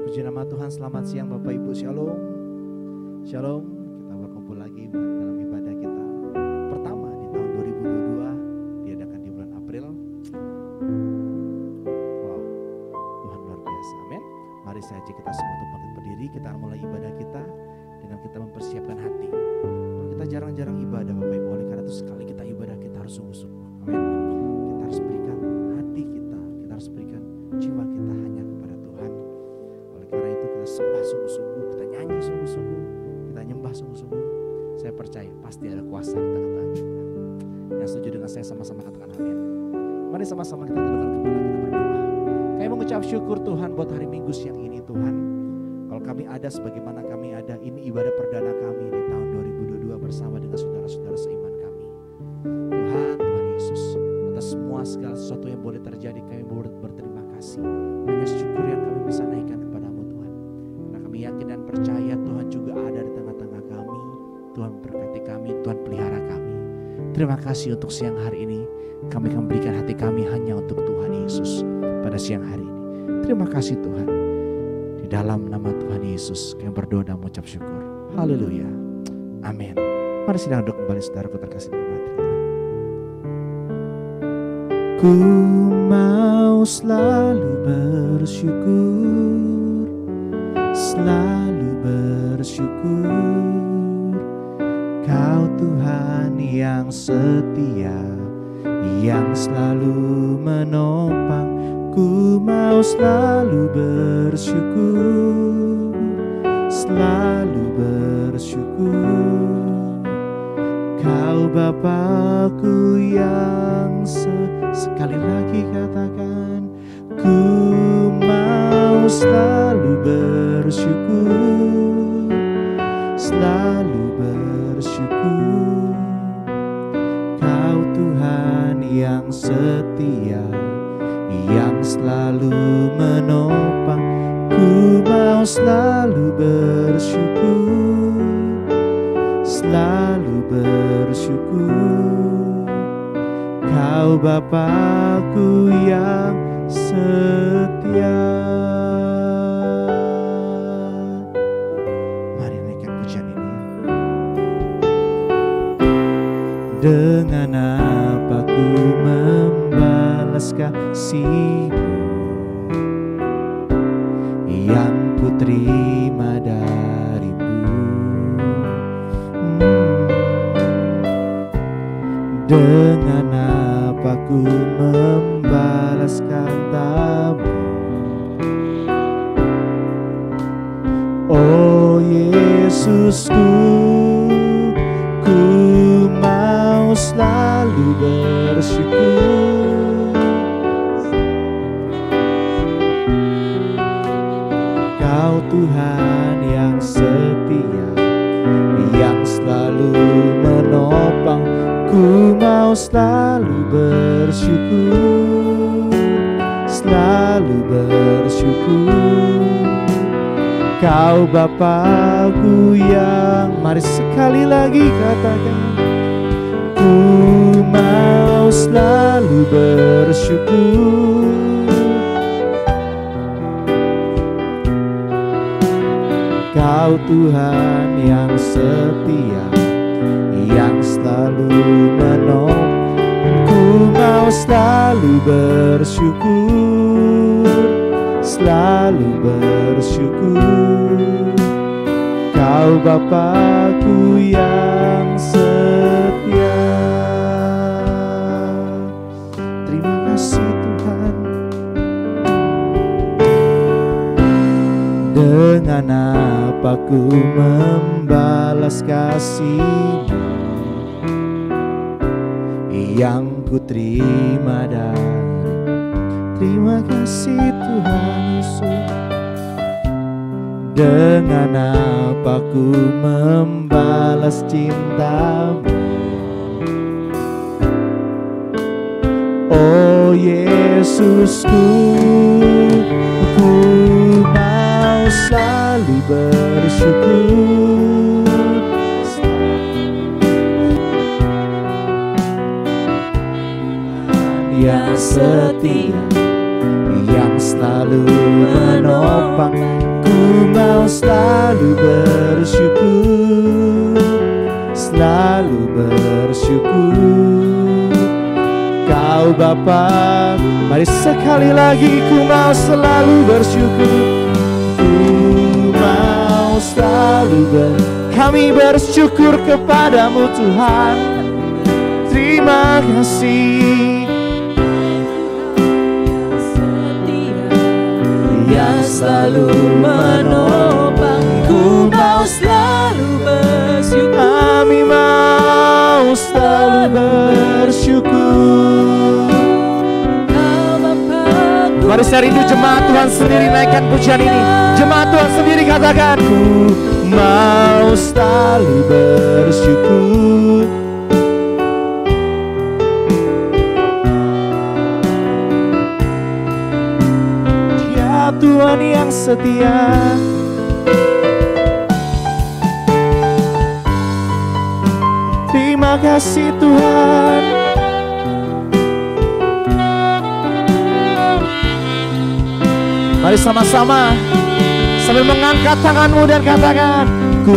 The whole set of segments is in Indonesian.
Puji nama Tuhan, selamat siang Bapak Ibu, Shalom. Shalom, kita berkumpul lagi dalam ibadah kita pertama di tahun 2022, diadakan di bulan April. Wow, Tuhan luar biasa, amin. Mari saja kita semua untuk berdiri, kita mulai ibadah kita dengan kita mempersiapkan hati. Kita jarang-jarang ibadah Bapak Ibu, oleh karena itu sekali kita ibadah kita harus sungguh-sungguh, amin. Kita harus berikan hati kita harus berikan jiwa kita hanya kepada Tuhan. Oleh karena itu kita sembah sungguh-sungguh, kita nyanyi sungguh-sungguh, kita nyembah sungguh-sungguh. Saya percaya pasti ada kuasa di tengah-tengah kita. Yang setuju dengan saya sama-sama katakan amin. Mari sama-sama kita tundukkan kepala, kita berdoa. Kami mengucap syukur Tuhan buat hari Minggu siang ini Tuhan. Kalau kami ada sebagaimana kami ada, ini ibadah perdana kami di tahun 2022 bersama dengan saudara-saudara seiman kami. Tuhan Yesus, atas semua segala sesuatu yang boleh terjadi kami berterima kasih. Hanya syukur yang kami bisa naikkan kepadamu Tuhan. Karena kami yakin dan percaya Tuhan juga ada di tengah-tengah kami. Tuhan memberkati kami, Tuhan pelihara kami. Terima kasih untuk siang hari ini. Kami akan berikan hati kami hanya untuk Tuhan Yesus pada siang hari ini. Terima kasih Tuhan. Di dalam nama Tuhan Yesus kami berdoa dan mengucap syukur. Haleluya. Amin. Mari sidang duduk kembali saudaraku terkasih dalam Tuhan. Ku mau selalu bersyukur, selalu bersyukur. Kau Tuhan yang setia, yang selalu menopang. Ku mau selalu bersyukur, selalu bersyukur. Kau Bapakku yang sekali lagi katakan, ku mau selalu bersyukur, selalu bersyukur. Kau Tuhan yang setia, yang selalu menopang. Ku mau selalu bersyukur, selalu bersyukur. Kau Bapakku yang setia. Mari naikkan pujian ini. Dengan apa ku membalas kasih-Mu yang ku terima dari-Mu. Dengan apa ku membalas kata-Mu, oh Yesusku, ku mau selalu bersyukur. Kau Tuhan yang setia, yang selalu menopang. Ku mau selalu bersyukur, selalu bersyukur. Kau Bapakku yang, mari sekali lagi katakan, ku mau selalu bersyukur. Kau Tuhan yang setia, yang selalu menopang. Ku mau selalu bersyukur, selalu bersyukur. Kau Bapakku yang setia. Terima kasih Tuhan. Dengan apa ku membalas kasih-Mu yang ku terima dari. Terima kasih Tuhan Yesus. Dengan apa ku membalas cinta-Mu, oh Yesusku, ku mau selalu bersyukur. Yang setia, yang selalu menopang. menopang. Mari sekali lagi, ku mau selalu bersyukur. Ku mau selalu kami bersyukur kepadamu Tuhan. Terima kasih yang selalu menopang. Ku mau selalu bersyukur. Kami mau selalu bersyukur. Mari saya rindu jemaat Tuhan sendiri naikkan pujian ini. Jemaat Tuhan sendiri katakan, ku mau selalu bersyukur. Dia Tuhan yang setia. Terima kasih Tuhan. Mari sama-sama sambil mengangkat tanganmu dan katakan, ku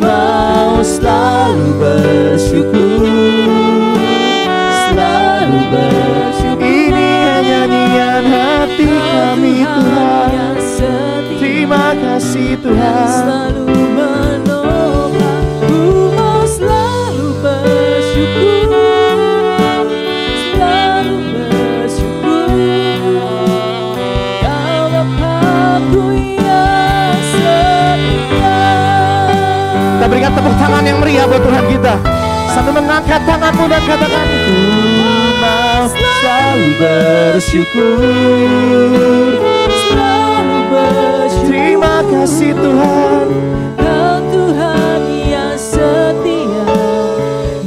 mau selalu bersyukur, selalu bersyukur. Ini hanya nyanyian hati kami Tuhan. Terima kasih Tuhan. Selalu menopang. Ku mau selalu bersyukur, selalu bersyukur. Kau Bapa-Ku yang setia. Kita berikan tepuk tangan yang meriah buat Tuhan kita sambil mengangkat tanganmu dan katakan, ku mau selalu bersyukur, selalu bersyukur. Terima kasih Tuhan. Kau Tuhan yang setia,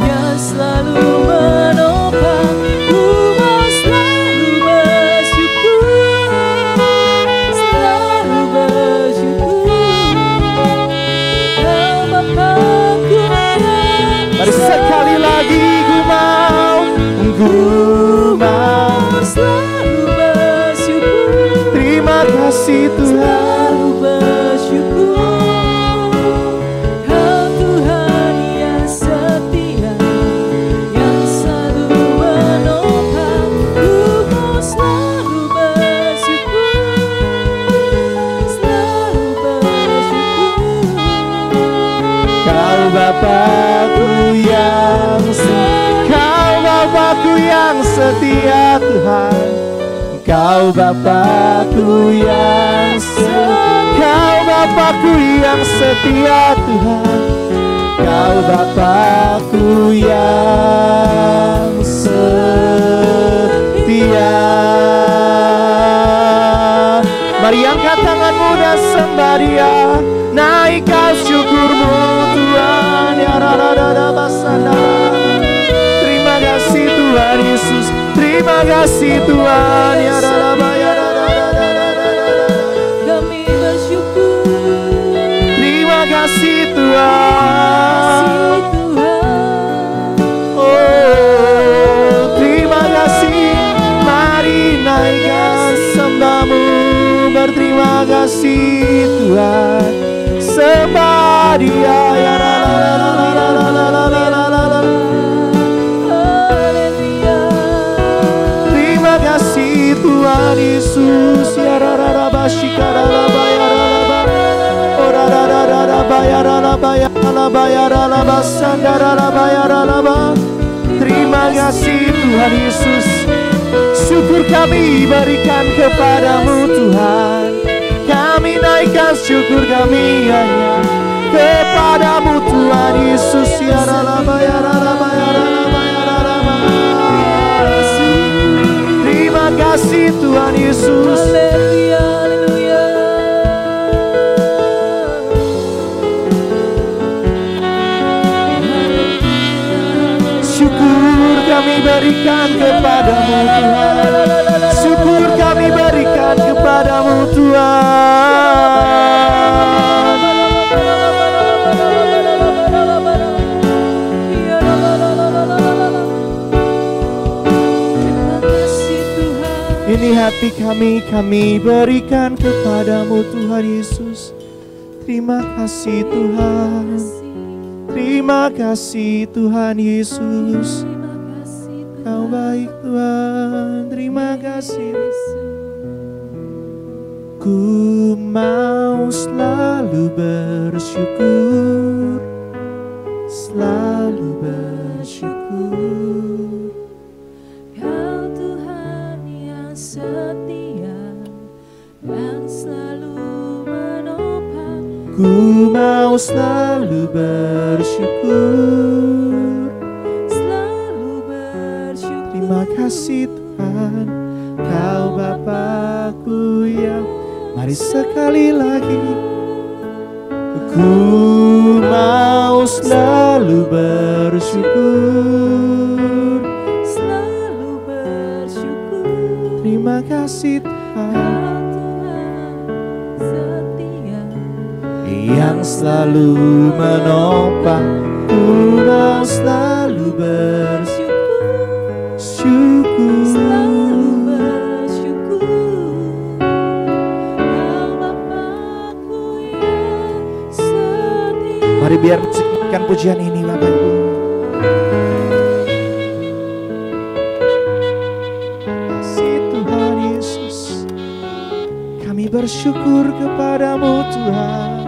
yang selalu menopang. Ku mau selalu bersyukur, selalu bersyukur. Kau Bapa-Ku yang. Mari sekali lagi, ku mau selalu bersyukur. Terima kasih Tuhan. Selalu bersyukur. Kau Tuhan yang setia, yang selalu menopang. Ku mau selalu bersyukur, selalu bersyukur. Kau Bapa-Ku yang setia, Kau Bapa-Ku yang setia Tuhan. Kau Bapa-Ku yang setia, Kau Bapa-Ku yang setia Tuhan. Kau Bapa-Ku yang setia. Mari angkat tanganmu dan sembah Dia. Naikkan syukurmu Tuhan. Ya rada basanda. Terima kasih Tuhan Yesus. Terima kasih Tuhan. Ya rada ya rada. Kami bersyukur. Terima kasih Tuhan. Oh, terima kasih. Mari naikkan sembahmu. Berterima kasih Tuhan. Sembah Dia. Ya rada. Tuhan Yesus, ya rara bashikara la bayara la basandara la bayara la ba. Terima kasih Tuhan Yesus. Syukur kami berikan kepadamu Tuhan. Kami naikkan syukur kami hanya kepadamu Tuhan Yesus. Ya rara bayara la bayara la bayara la ba. Terima kasih Tuhan Yesus. Haleluya, haleluya. Syukur kami berikan kepadamu Tuhan. Syukur kami berikan kepadamu Tuhan. Ini hati kami berikan kepadamu Tuhan Yesus. Terima kasih Tuhan. Terima kasih Tuhan Yesus. Kau baik Tuhan, terima kasih. Ku mau selalu bersyukur, selalu bersyukur. Kau Tuhan yang setia, yang selalu menopang. Ku mau selalu bersyukur, selalu bersyukur. Terima kasih Tuhan, Kau Bapakku yang. Mari sekali lagi. Ku mau selalu bersyukur, selalu bersyukur. Terima kasih Tuhan, Tuhan setia, yang selalu menopang. Ku mau selalu bersyukur, selalu bersyukur. Kau Bapakku yang setia. Mari biar musikan pujian ini Bapak Ibu. Kasih Tuhan Yesus, kami bersyukur kepadamu Tuhan,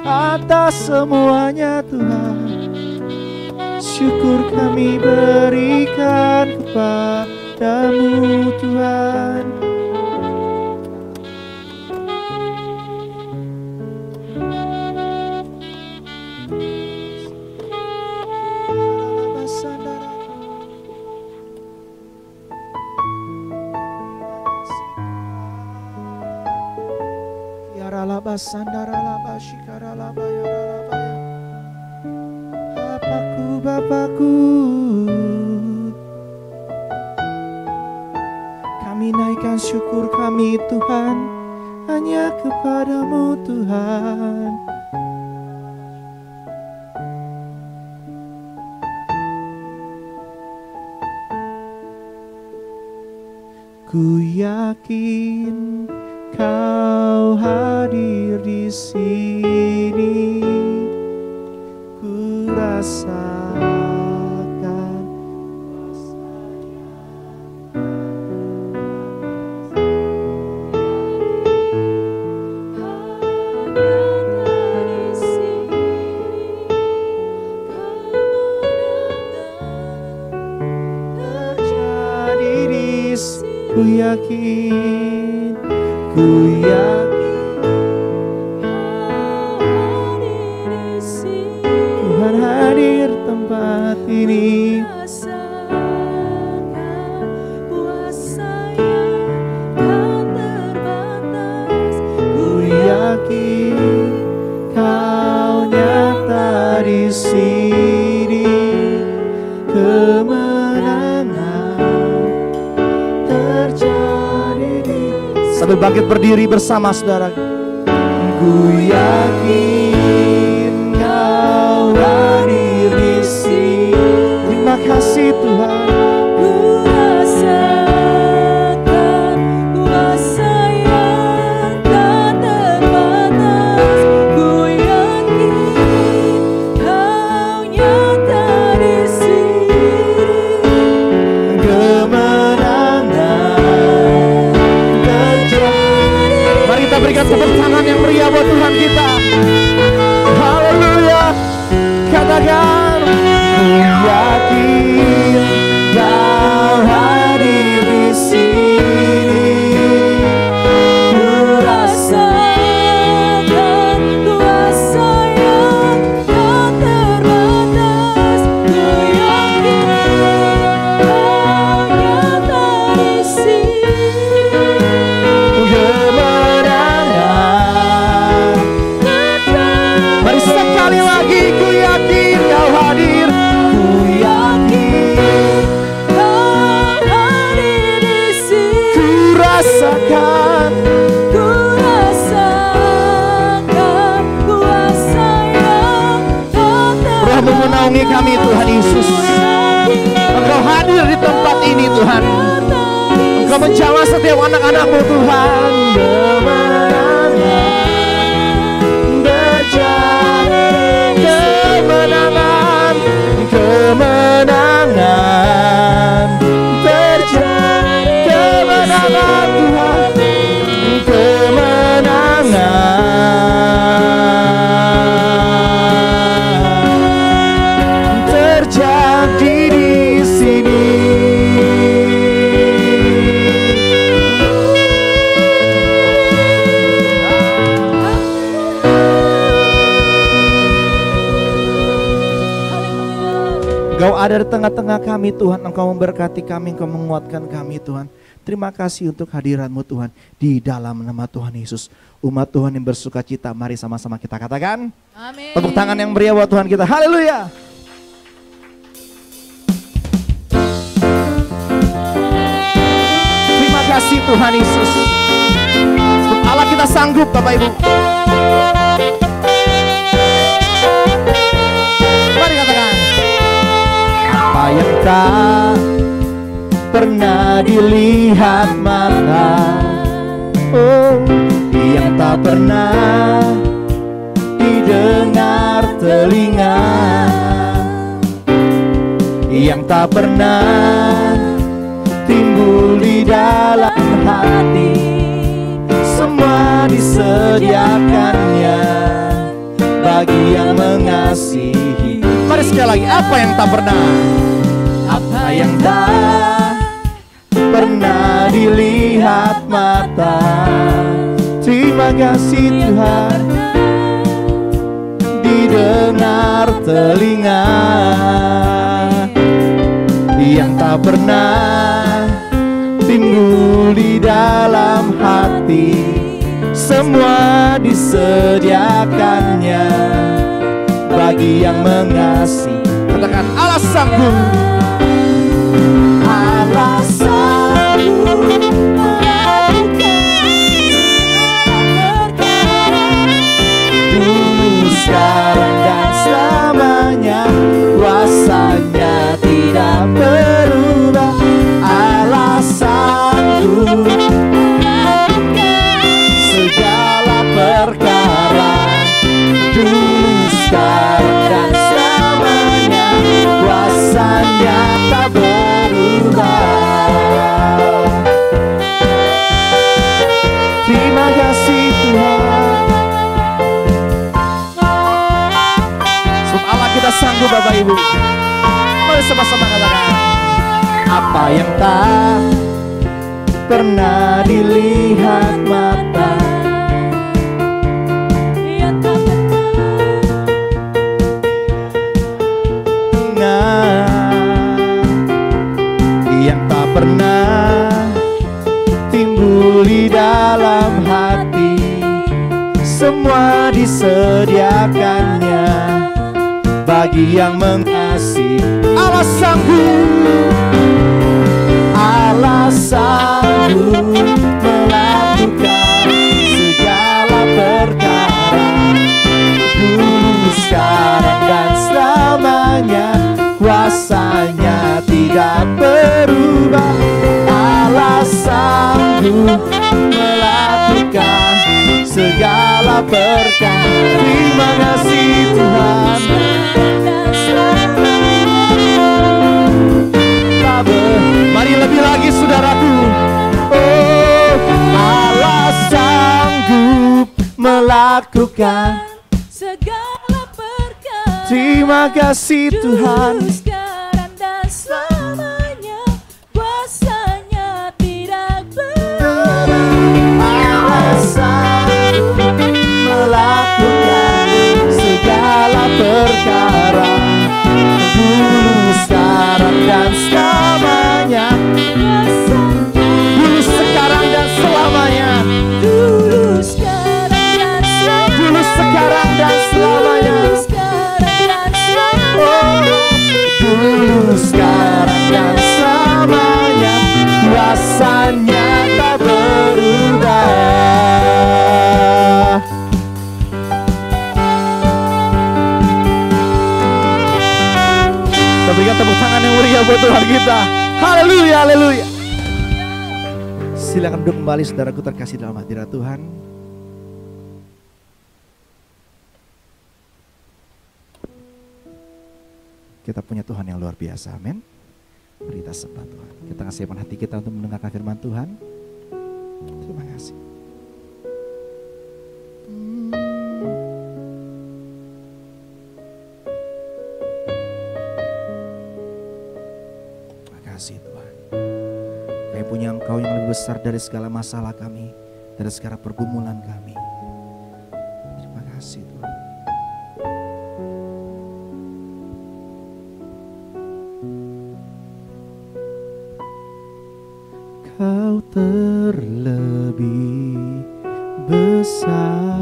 atas semuanya Tuhan. Syukur kami berikan kepadamu Tuhan. Bapakku, Bapakku, kami naikkan syukur kami Tuhan hanya kepadamu Tuhan. Ku yakin Kau hadir di sini, ku rasakan terjadi di sini. Ku yakin, ku yakin Tuhan hadir tempat ini. Ku yakin Kau nyata di sini. Kemenangan terjadi di. Sambil bangkit berdiri bersama saudara. Ku yakin Kau hadir di sini. Terima kasih Tuhan. Ku rasakan kuasa yang tak terbatas. Ku yakin Kau nyata di sini. Kemenangan terjadi. Mari kita berikan tepuk tangan yang meriah buat Tuhan kita. Haleluya. Katakan, ku yakin Kau hadir di sini. Ku rasakan kuasa yang tak terbatas. Ku yakin Kau nyata di sini. Kemenangan. Mari sekali lagi, ku yakin Kau hadir. Ku yakin Kau hadir di sini. ku rasakan. Ku rasakan kuasa yang tak Roh memenaungi kami Tuhan Yesus. Engkau hadir di tempat ini Tuhan. Engkau menjamah setiap anak-anak-Mu Tuhan. Kemenangan berjaya. Kemenangan, kemenangan Engkau ada di tengah-tengah kami Tuhan, Engkau memberkati kami, Engkau menguatkan kami Tuhan. Terima kasih untuk hadirat-Mu Tuhan, di dalam nama Tuhan Yesus. Umat Tuhan yang bersuka cita, mari sama-sama kita katakan. Amin. Tepuk tangan yang meriah buat Tuhan kita, haleluya. Terima kasih Tuhan Yesus. Sebab Allah kita sanggup Bapak Ibu. Mari katakan. Apa yang tak pernah dilihat mata, oh, yang tak pernah didengar telinga, yang tak pernah timbul di dalam hati, semua disediakannya bagi yang mengasihi. Mari sekali lagi, apa yang tak pernah, apa yang tak pernah dilihat mata. Terima kasih Tuhan, didengar telinga, yang tak pernah timbul di dalam hati, semua disediakannya bagi yang mengasihi. Katakan, Allah sanggup, Allah sanggup melakukan dulu, sekarang dan selamanya. Kuasanya tidak berubah. Allah sanggup segala perkara dulu, sekarang dan selamanya. Kuasanya tak berubah. Terima kasih Tuhan. Sebab Allah kita sanggup Bapak Ibu. Mari sama-sama katakan. Apa yang tak pernah dilihat mata, Yang tak yang tak pernah timbul di dalam hati, semua disediakannya bagi yang mengasihi. Allah sanggup, Allah sanggup melakukan segala perkara dulu, sekarang dan selamanya. Kuasanya tidak berubah. Allah sanggup melakukan segala perkara. Terima kasih Tuhan. Mari lebih lagi saudaraku. Oh, Allah sanggup melakukan segala perkara. Terima kasih Tuhan. Dulu, sekarang dan selamanya. Kuasanya tidak berubah. Allah sanggup melakukan segala perkara dulu, sekarang dan selamanya. Dulu, sekarang dan selamanya. Dulu, sekarang dan selamanya. Dulu, sekarang dan selamanya. Dulu, sekarang dan selamanya. Oh, dulu, sekarang dan selamanya. Kuasanya tak berubah. Kita berikan tepuk tangan yang meriah buat Tuhan kita. Haleluya, haleluya. Silakan duduk kembali saudaraku terkasih dalam hadirat Tuhan. Kita punya Tuhan yang luar biasa, amin. Beri kita sembah Tuhan. Kita siapkan hati kita untuk mendengarkan firman Tuhan. Terima kasih. Terima kasih Tuhan. Kami punya Engkau yang lebih besar dari segala masalah kami, dari segala pergumulan kami. Terima kasih Tuhan. Kau terlebih besar,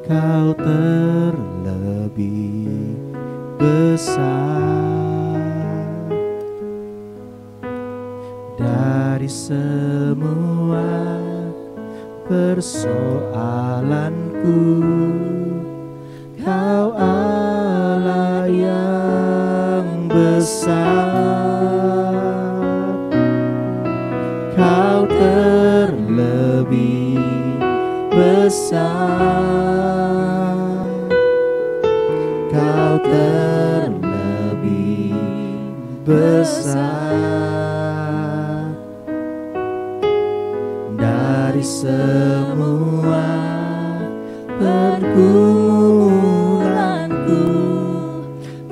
Kau terlebih besar dari semua persoalanku. Kau Allah yang besar, Kau terlebih besar, Kau terlebih besar dari semua pergumulanku.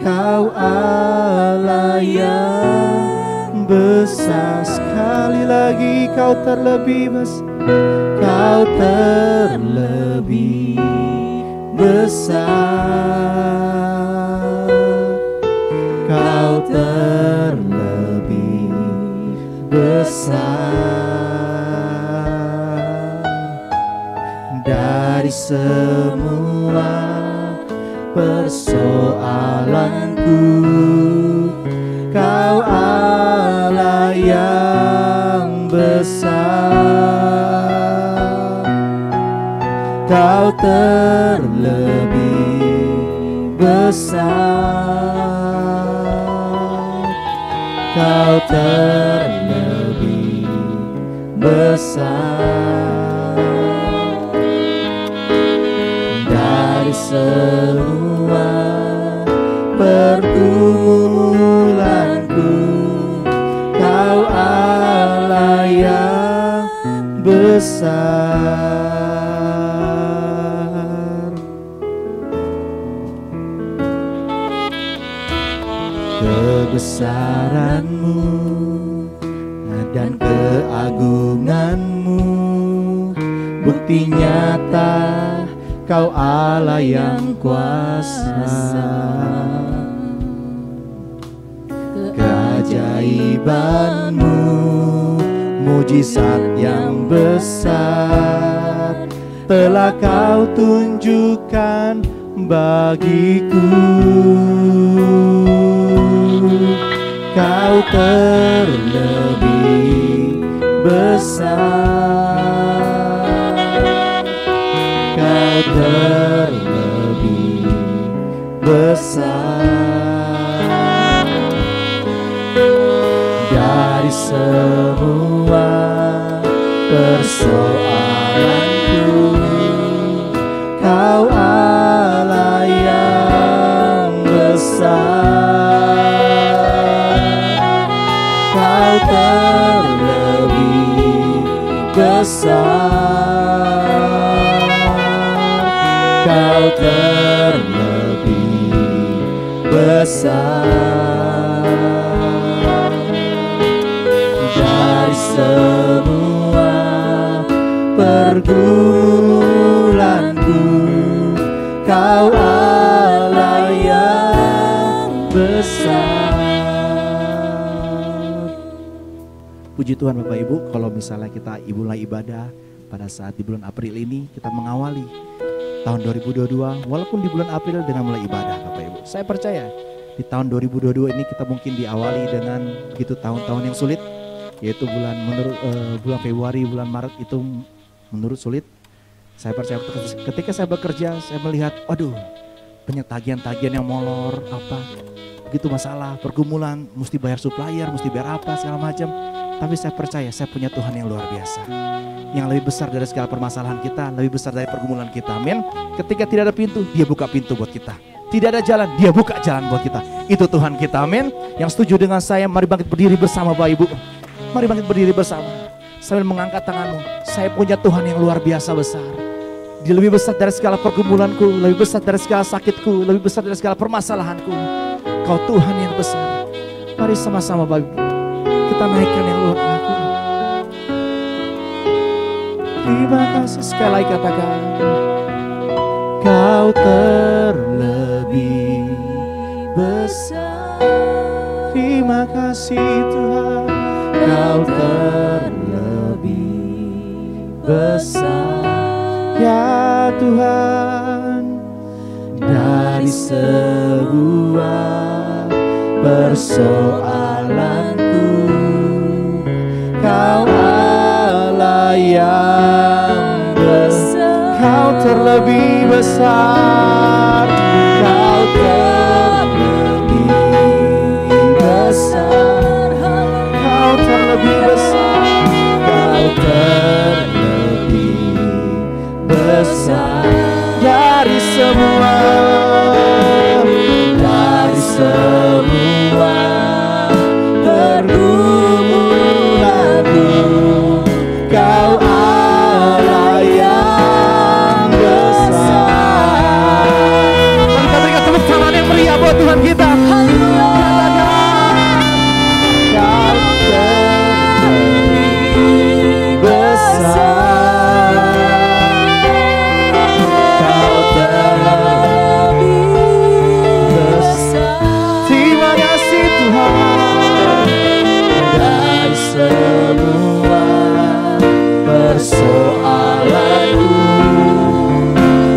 Kau Allah yang besar. Sekali lagi, Kau terlebih besar, Kau terlebih besar, Kau terlebih besar dari semua persoalanku. Kau Allah yang besar, Kau terlebih besar, Kau terlebih besar dari semua pergumulanku. Kau Allah yang besar. Kebesaran-Mu dan keagungan-Mu bukti nyata Kau Allah yang kuasa. Keajaiban-Mu, mujizat yang besar telah Kau tunjukkan bagiku. Kau terlebih besar, Kau terlebih besar dari semua persoalanku. Kau Allah yang besar, Kau terlebih besar, Kau terlebih besar dari semua pergumulanku. Kau Allah yang besar. Puji Tuhan Bapak Ibu, kalau misalnya kita mulai ibadah pada saat di bulan April ini, kita mengawali tahun 2022 walaupun di bulan April dengan mulai ibadah Bapak Ibu. Saya percaya di tahun 2022 ini kita mungkin diawali dengan begitu tahun-tahun yang sulit, yaitu bulan Februari, bulan Maret itu menurut sulit. Saya percaya ketika saya bekerja, saya melihat aduh banyak tagihan-tagihan yang molor, begitu masalah, pergumulan, mesti bayar supplier, mesti bayar apa segala macam. Tapi saya percaya saya punya Tuhan yang luar biasa, yang lebih besar dari segala permasalahan kita, lebih besar dari pergumulan kita. Amin. Ketika tidak ada pintu, Dia buka pintu buat kita. Tidak ada jalan, Dia buka jalan buat kita. Itu Tuhan kita. Amin. Yang setuju dengan saya, mari bangkit berdiri bersama Bapak Ibu. Mari bangkit berdiri bersama sambil mengangkat tanganmu. Saya punya Tuhan yang luar biasa besar. Dia lebih besar dari segala pergumulanku, lebih besar dari segala sakitku, lebih besar dari segala permasalahanku. Kau Tuhan yang besar. Mari sama-sama Bapak Ibu, kita naikkan yang luar biasa. Terima kasih, sekali lagi katakan, Kau terlebih besar. Terima kasih Tuhan. Kau terlebih besar, ya Tuhan, dari sebuah persoalanku. Kau Allah yang besar, Kau terlebih besar, Kau terlebih besar, Kau terlebih besar, Kau terlebih besar dari semua pergumulanku. Kau Allah yang besar. Mari kita berikan tepuk tangan yang meriah buat Tuhan kita. Kau terlebih besar, Kau terlebih besar. Terima kasih Tuhan, dari semua persoalanku.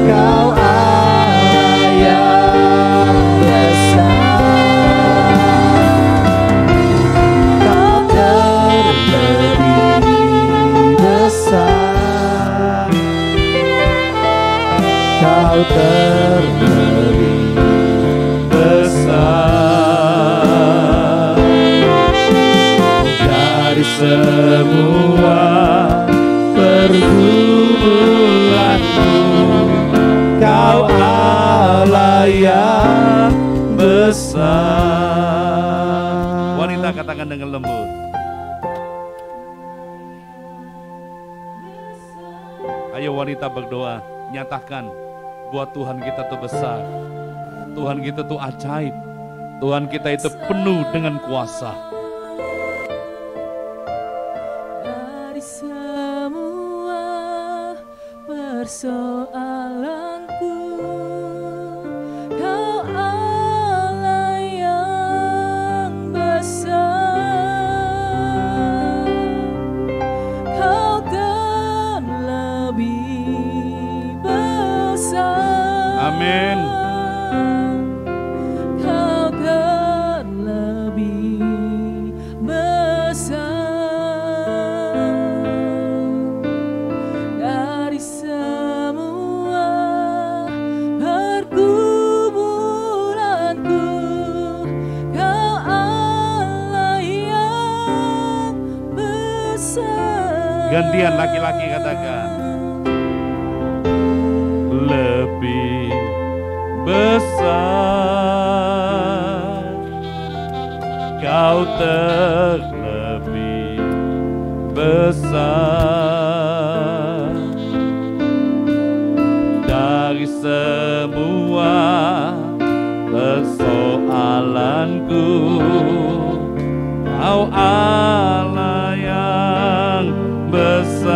Kau Allah yang besar, Kau terlebih besar, Kau terlebih besar dari semua pergumulanku. Kau Allah yang besar. Wanita katakan dengan lembut. Ayo wanita berdoa, nyatakan buat Tuhan kita tuh besar, Tuhan kita tuh ajaib, Tuhan kita itu penuh dengan kuasa. Dari semua persoalanku, Kau Allah yang besar, Kau terlebih besar. Amin. Kau terlebih besar dari semua pergumulanku. Kau Allah yang besar. Gantian laki-laki katakan. Lebih besar, Kau terlebih besar dari semua persoalanku. Kau Allah yang besar,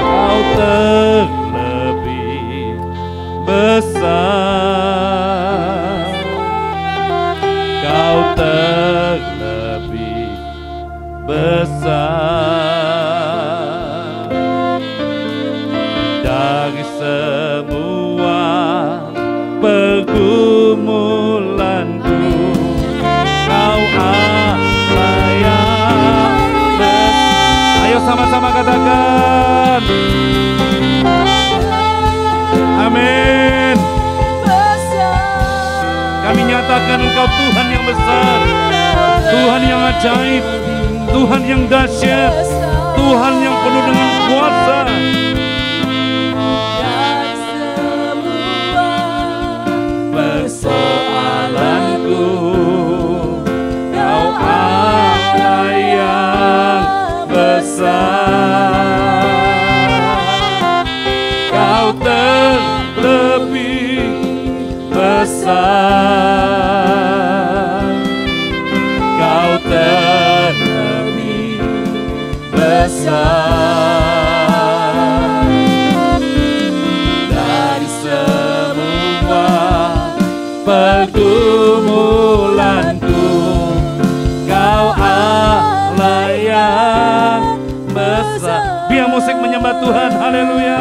Kau terlebih besar, Kau terlebih besar dari semua pergumulanku. Kau Allah yang besar. Ayo sama-sama katakan. Amin. Kami nyatakan Engkau Tuhan yang besar, Tuhan yang ajaib, Tuhan yang dahsyat, Tuhan yang penuh dengan kuasa. Dari semua Persoalanku, Kau Allah yang besar, Kau terlebih besar, Kau terlebih besar dari semua pergumulanku. yang besar. Biar musik menyembah Tuhan, haleluya.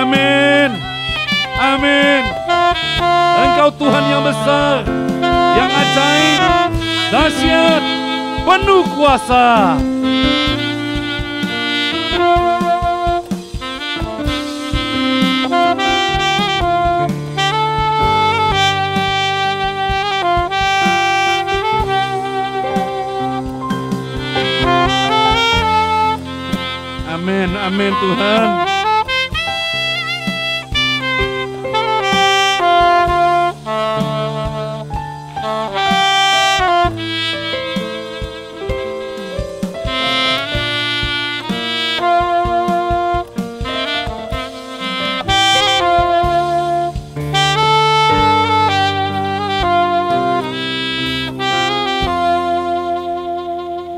Amin, amin. Engkau Tuhan yang besar, yang ajaib, dahsyat, penuh kuasa. Amin, amin Tuhan.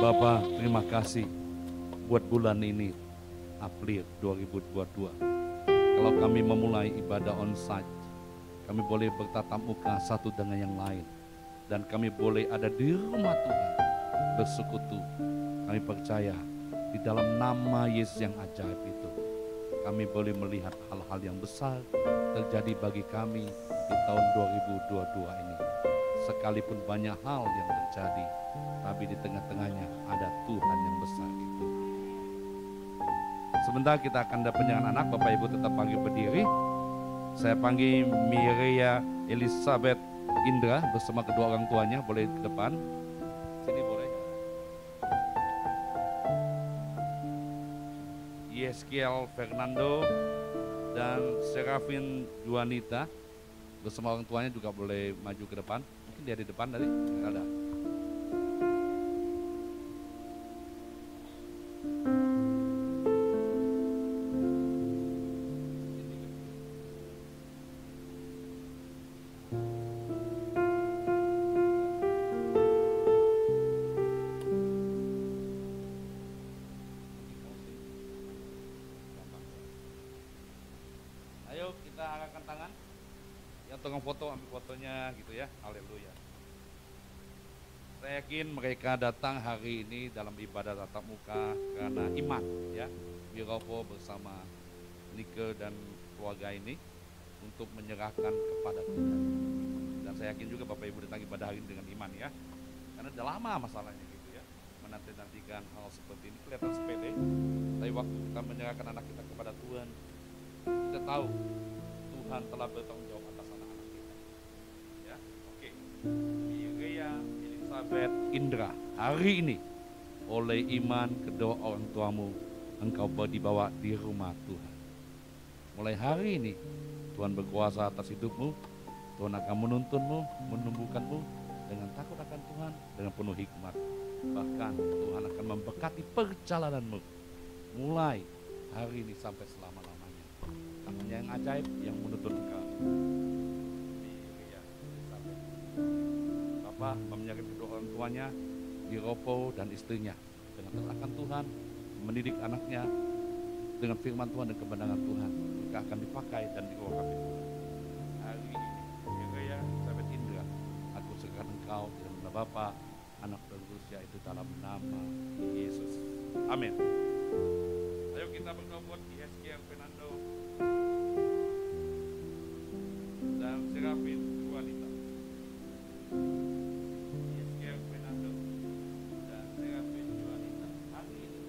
Bapak, terima kasih buat bulan ini, April 2022. Kalau kami memulai ibadah onsite, kami boleh bertatap muka satu dengan yang lain. Dan kami boleh ada di rumah Tuhan, bersekutu. Kami percaya di dalam nama Yesus yang ajaib itu, kami boleh melihat hal-hal yang besar terjadi bagi kami di tahun 2022 ini. Sekalipun banyak hal yang terjadi, tapi di tengah-tengahnya ada Tuhan yang besar itu. Sebentar kita akan ada penyanyian anak, Bapak Ibu tetap panggil berdiri. Saya panggil Mireya Elizabeth Indra bersama kedua orang tuanya, boleh ke depan. Sini boleh. Yeskiel Fernando dan Serafin Juanita bersama orang tuanya juga boleh maju ke depan. Mungkin dia di depan tadi, ada. Foto, ambil fotonya gitu ya, haleluya. Saya yakin mereka datang hari ini dalam ibadah tatap muka karena iman ya. Wiropo bersama Nike dan keluarga ini untuk menyerahkan kepada Tuhan. Dan saya yakin juga Bapak Ibu datang ibadah hari ini dengan iman ya. Karena udah lama masalahnya gitu ya. Menanti-nantikan hal seperti ini kelihatan sepele. Tapi waktu kita menyerahkan anak kita kepada Tuhan, kita tahu Tuhan telah bertanggung jawab atas anak-anak kita. Ya, oke. Mireya Elizabeth Indra, hari ini oleh iman kedua orang tuamu, engkau dibawa di rumah Tuhan. Mulai hari ini Tuhan berkuasa atas hidupmu. Tuhan akan menuntunmu, menumbuhkanmu dengan takut akan Tuhan, dengan penuh hikmat. Bahkan Tuhan akan memberkati perjalananmu mulai hari ini sampai selama-lamanya. Tangannya yang ajaib yang menuntun engkau. Bapak menyerahkan kedua orang tuanya, Wiropo dan istrinya dengan taat Tuhan, mendidik anaknya dengan firman Tuhan dan kebenaran Tuhan. Mereka akan dipakai dan diurapi Tuhan. Hari ini, Mireya Elizabeth Indra, aku serahkan engkau dalam nama Bapa, Anak dan Roh Kudus, yaitu dalam nama Yesus. Amin. Ayo kita berdoa buat Yeskiel Fernando dan Serafin Juanita. Yeskiel Fernando dan Serafin Juanita. Hari ini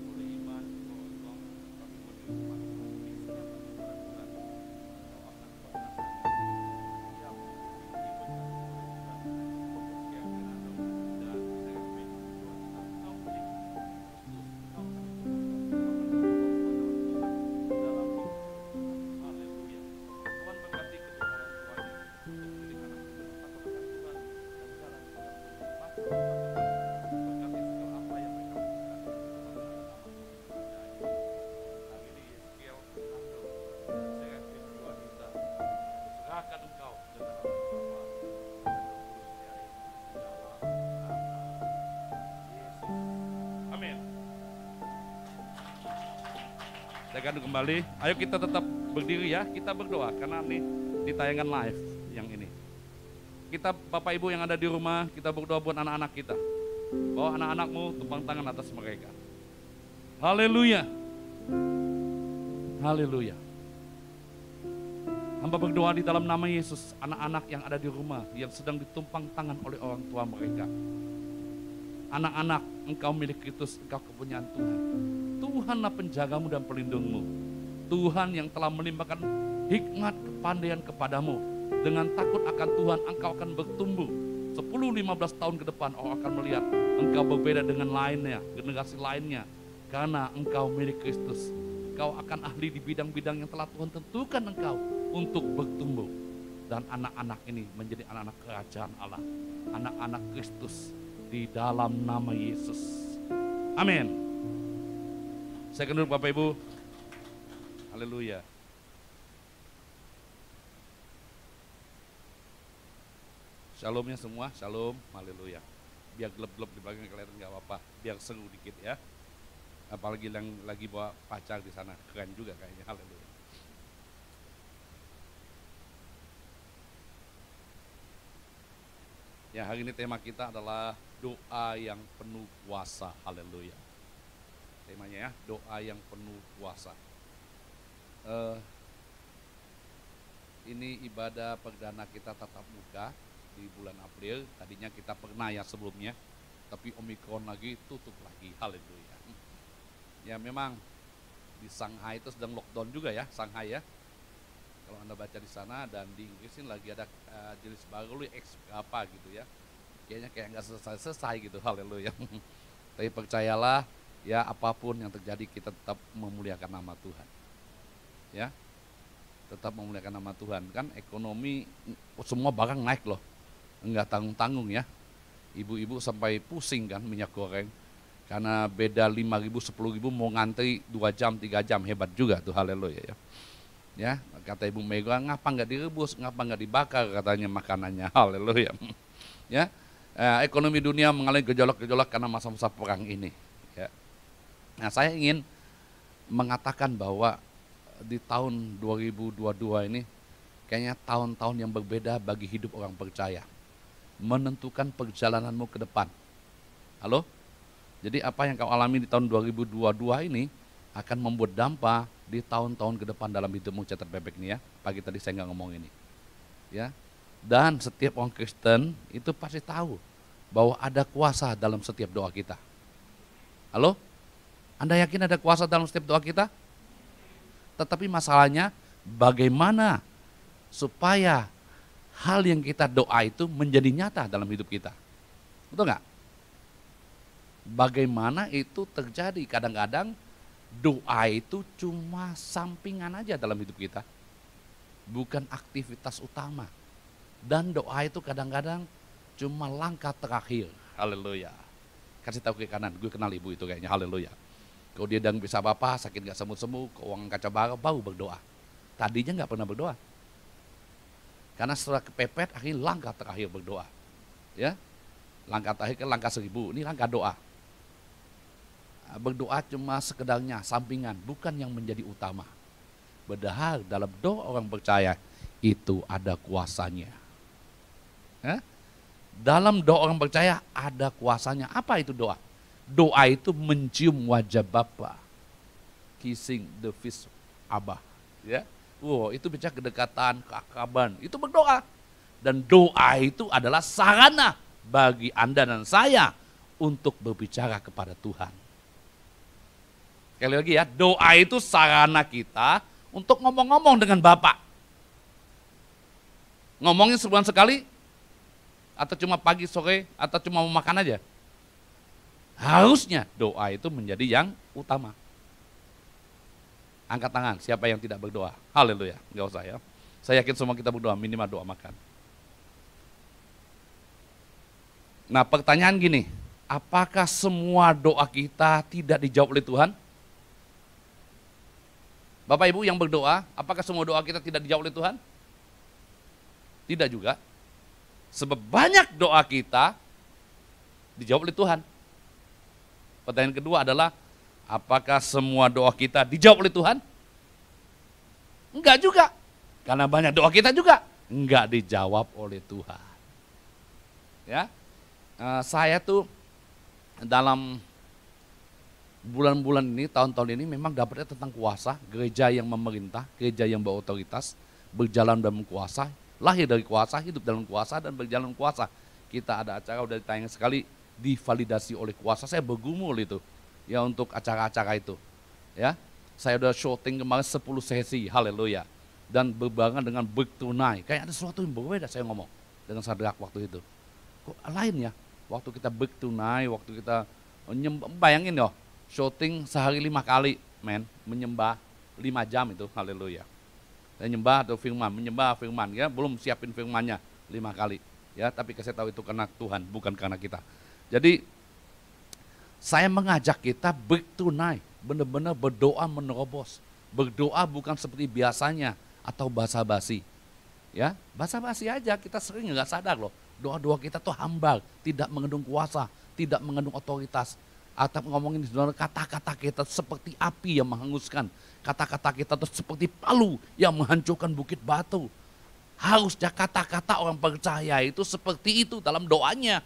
oleh iman orang tua kami menerima misinya kepada Tuhan. Kau akan berkata siap diberkati oleh Tuhan. Yeskiel Fernando dan Serafin Juanita. Kau beri Kristus, kau dalam hidup. Haleluya. Tuhan berkati kedua orang tuanya untuk mendidik anak-anaknya takut akan Tuhan dan jalan kepada Tuhan. Maka berkati segala apa yang mereka lakukan dalam nama Tuhan. Hari ini Yeskiel Fernando dan Serafin Juanita, serahkan engkau dengan Bapa dan Roh Kudus, yaitu dalam nama Yesus. Amin. Saya akan kembali. Ayo kita tetap berdiri ya. Kita berdoa karena ini di tayangan live yang ini. kita Bapak Ibu yang ada di rumah, kita berdoa buat anak-anak kita. Bawa anak-anakmu, tumpang tangan atas mereka. Haleluya. Haleluya. Hamba berdoa di dalam nama Yesus, anak-anak yang ada di rumah, yang sedang ditumpang tangan oleh orang tua mereka. Anak-anak, engkau milik Kristus, engkau kepunyaan Tuhan. Tuhanlah penjagamu dan pelindungmu. Tuhan yang telah melimpahkan hikmat kepandaian kepadamu. Dengan takut akan Tuhan, engkau akan bertumbuh. 10-15 tahun ke depan orang akan melihat engkau berbeda dengan lainnya, generasi lainnya. Karena engkau milik Kristus. Engkau akan ahli di bidang-bidang yang telah Tuhan tentukan engkau untuk bertumbuh. Dan anak-anak ini menjadi anak-anak kerajaan Allah. Anak-anak Kristus di dalam nama Yesus. Amin. Saya kenal Bapak Ibu. Haleluya. Shalomnya semua, shalom, haleluya. Biar gelap-gelap di belakang kelihatan nggak apa-apa, biar seru dikit ya. Apalagi yang lagi bawa pacar di sana, keren juga kayaknya, haleluya. Ya, hari ini tema kita adalah doa yang penuh kuasa, haleluya. Temanya ya, doa yang penuh kuasa. Ini ibadah perdana kita tatap muka di bulan April. Tadinya kita pernah ya sebelumnya, tapi Omikron lagi, tutup lagi, haleluya. Ya memang di Shanghai itu sedang lockdown juga ya, Shanghai ya. Kalau Anda baca di sana, dan di Inggris ini lagi ada jenis baru X berapa gitu ya. Kayaknya kayak nggak selesai gitu, haleluya. Tapi percayalah ya, apapun yang terjadi kita tetap memuliakan nama Tuhan. Ya, tetap memuliakan nama Tuhan. Kan ekonomi semua barang naik loh, enggak tanggung-tanggung ya. Ibu-ibu sampai pusing kan minyak goreng, karena beda 5.000, 10.000 mau ngantri 2 jam, 3 jam, hebat juga tuh, haleluya ya. Ya, kata Ibu Mega, ngapa nggak direbus, ngapa nggak dibakar katanya makanannya, haleluya. Ya, ekonomi dunia mengalami gejolak-gejolak karena masa-masa perang ini. Ya. Nah, saya ingin mengatakan bahwa di tahun 2022 ini kayaknya tahun-tahun yang berbeda bagi hidup orang percaya. Menentukan perjalananmu ke depan. Halo? Jadi apa yang kau alami di tahun 2022 ini akan membuat dampak di tahun-tahun ke depan dalam hidupmu, catat bebek ini ya. Pagi tadi saya nggak ngomong ini. Ya. Dan setiap orang Kristen itu pasti tahu bahwa ada kuasa dalam setiap doa kita. Halo? Anda yakin ada kuasa dalam setiap doa kita? Tetapi masalahnya bagaimana supaya hal yang kita doa itu menjadi nyata dalam hidup kita. Betul nggak? Bagaimana itu terjadi? Kadang-kadang doa itu cuma sampingan aja dalam hidup kita. Bukan aktivitas utama. Dan doa itu kadang-kadang cuma langkah terakhir. Haleluya. Kasih tahu ke kanan, gue kenal ibu itu kayaknya, haleluya. Kalau dia sedang bisa apa-apa, sakit gak sembuh-sembuh, keuangan kaca baru berdoa. Tadinya gak pernah berdoa. Karena setelah kepepet, akhirnya langkah terakhir berdoa. Ya, langkah terakhir kan langkah 1000, ini langkah doa. Berdoa cuma sekedarnya, sampingan, bukan yang menjadi utama. Padahal dalam doa orang percaya, itu ada kuasanya. Ya? Dalam doa orang percaya ada kuasanya. Apa itu doa? Doa itu mencium wajah Bapa, kissing the face Abah, ya. Wow, itu bicara kedekatan, keakraban, itu berdoa. Dan doa itu adalah sarana bagi Anda dan saya untuk berbicara kepada Tuhan. Sekali lagi ya, doa itu sarana kita untuk ngomong-ngomong dengan Bapa. Ngomongin sebulan sekali, atau cuma pagi, sore, atau cuma mau makan aja. Harusnya doa itu menjadi yang utama. Angkat tangan, siapa yang tidak berdoa? Haleluya, enggak usah ya. Saya yakin semua kita berdoa, minimal doa makan. Nah, pertanyaan gini, apakah semua doa kita tidak dijawab oleh Tuhan? Bapak Ibu yang berdoa, apakah semua doa kita tidak dijawab oleh Tuhan? Tidak juga. Sebab banyak doa kita dijawab oleh Tuhan. Pertanyaan kedua adalah, apakah semua doa kita dijawab oleh Tuhan? Enggak juga. Karena banyak doa kita juga enggak dijawab oleh Tuhan. Ya, saya tuh dalam bulan-bulan ini, tahun-tahun ini memang dapatnya tentang kuasa, gereja yang memerintah, gereja yang berotoritas, berjalan dalam kuasa, lahir dari kuasa, hidup dalam kuasa, dan berjalan kuasa. Kita ada acara udah ditayang sekali, divalidasi oleh kuasa. Saya bergumul itu ya untuk acara-acara itu. Ya, saya udah syuting kemarin 10 sesi, haleluya. Dan berbarengan dengan bertunai, kayak ada sesuatu yang berbeda saya ngomong dengan Sadrak waktu itu. Kok lain ya, waktu kita bertunai, waktu kita bayangin ya, syuting sehari 5 kali, menyembah 5 jam itu, haleluya. Dan nyembah atau firman, menyembah firman, ya, belum siapin firmannya 5 kali, ya. Tapi saya tahu itu karena Tuhan, bukan karena kita. Jadi saya mengajak kita bertunai, benar-benar berdoa menerobos, berdoa bukan seperti biasanya atau basa-basi, ya. Basa-basi aja, kita sering nggak sadar loh. Doa-doa kita tuh hambar, tidak mengandung kuasa, tidak mengandung otoritas. Atau ngomongin kata-kata kita seperti api yang menghanguskan. Kata-kata kita itu seperti palu yang menghancurkan bukit batu. Harusnya kata-kata orang percaya itu seperti itu dalam doanya.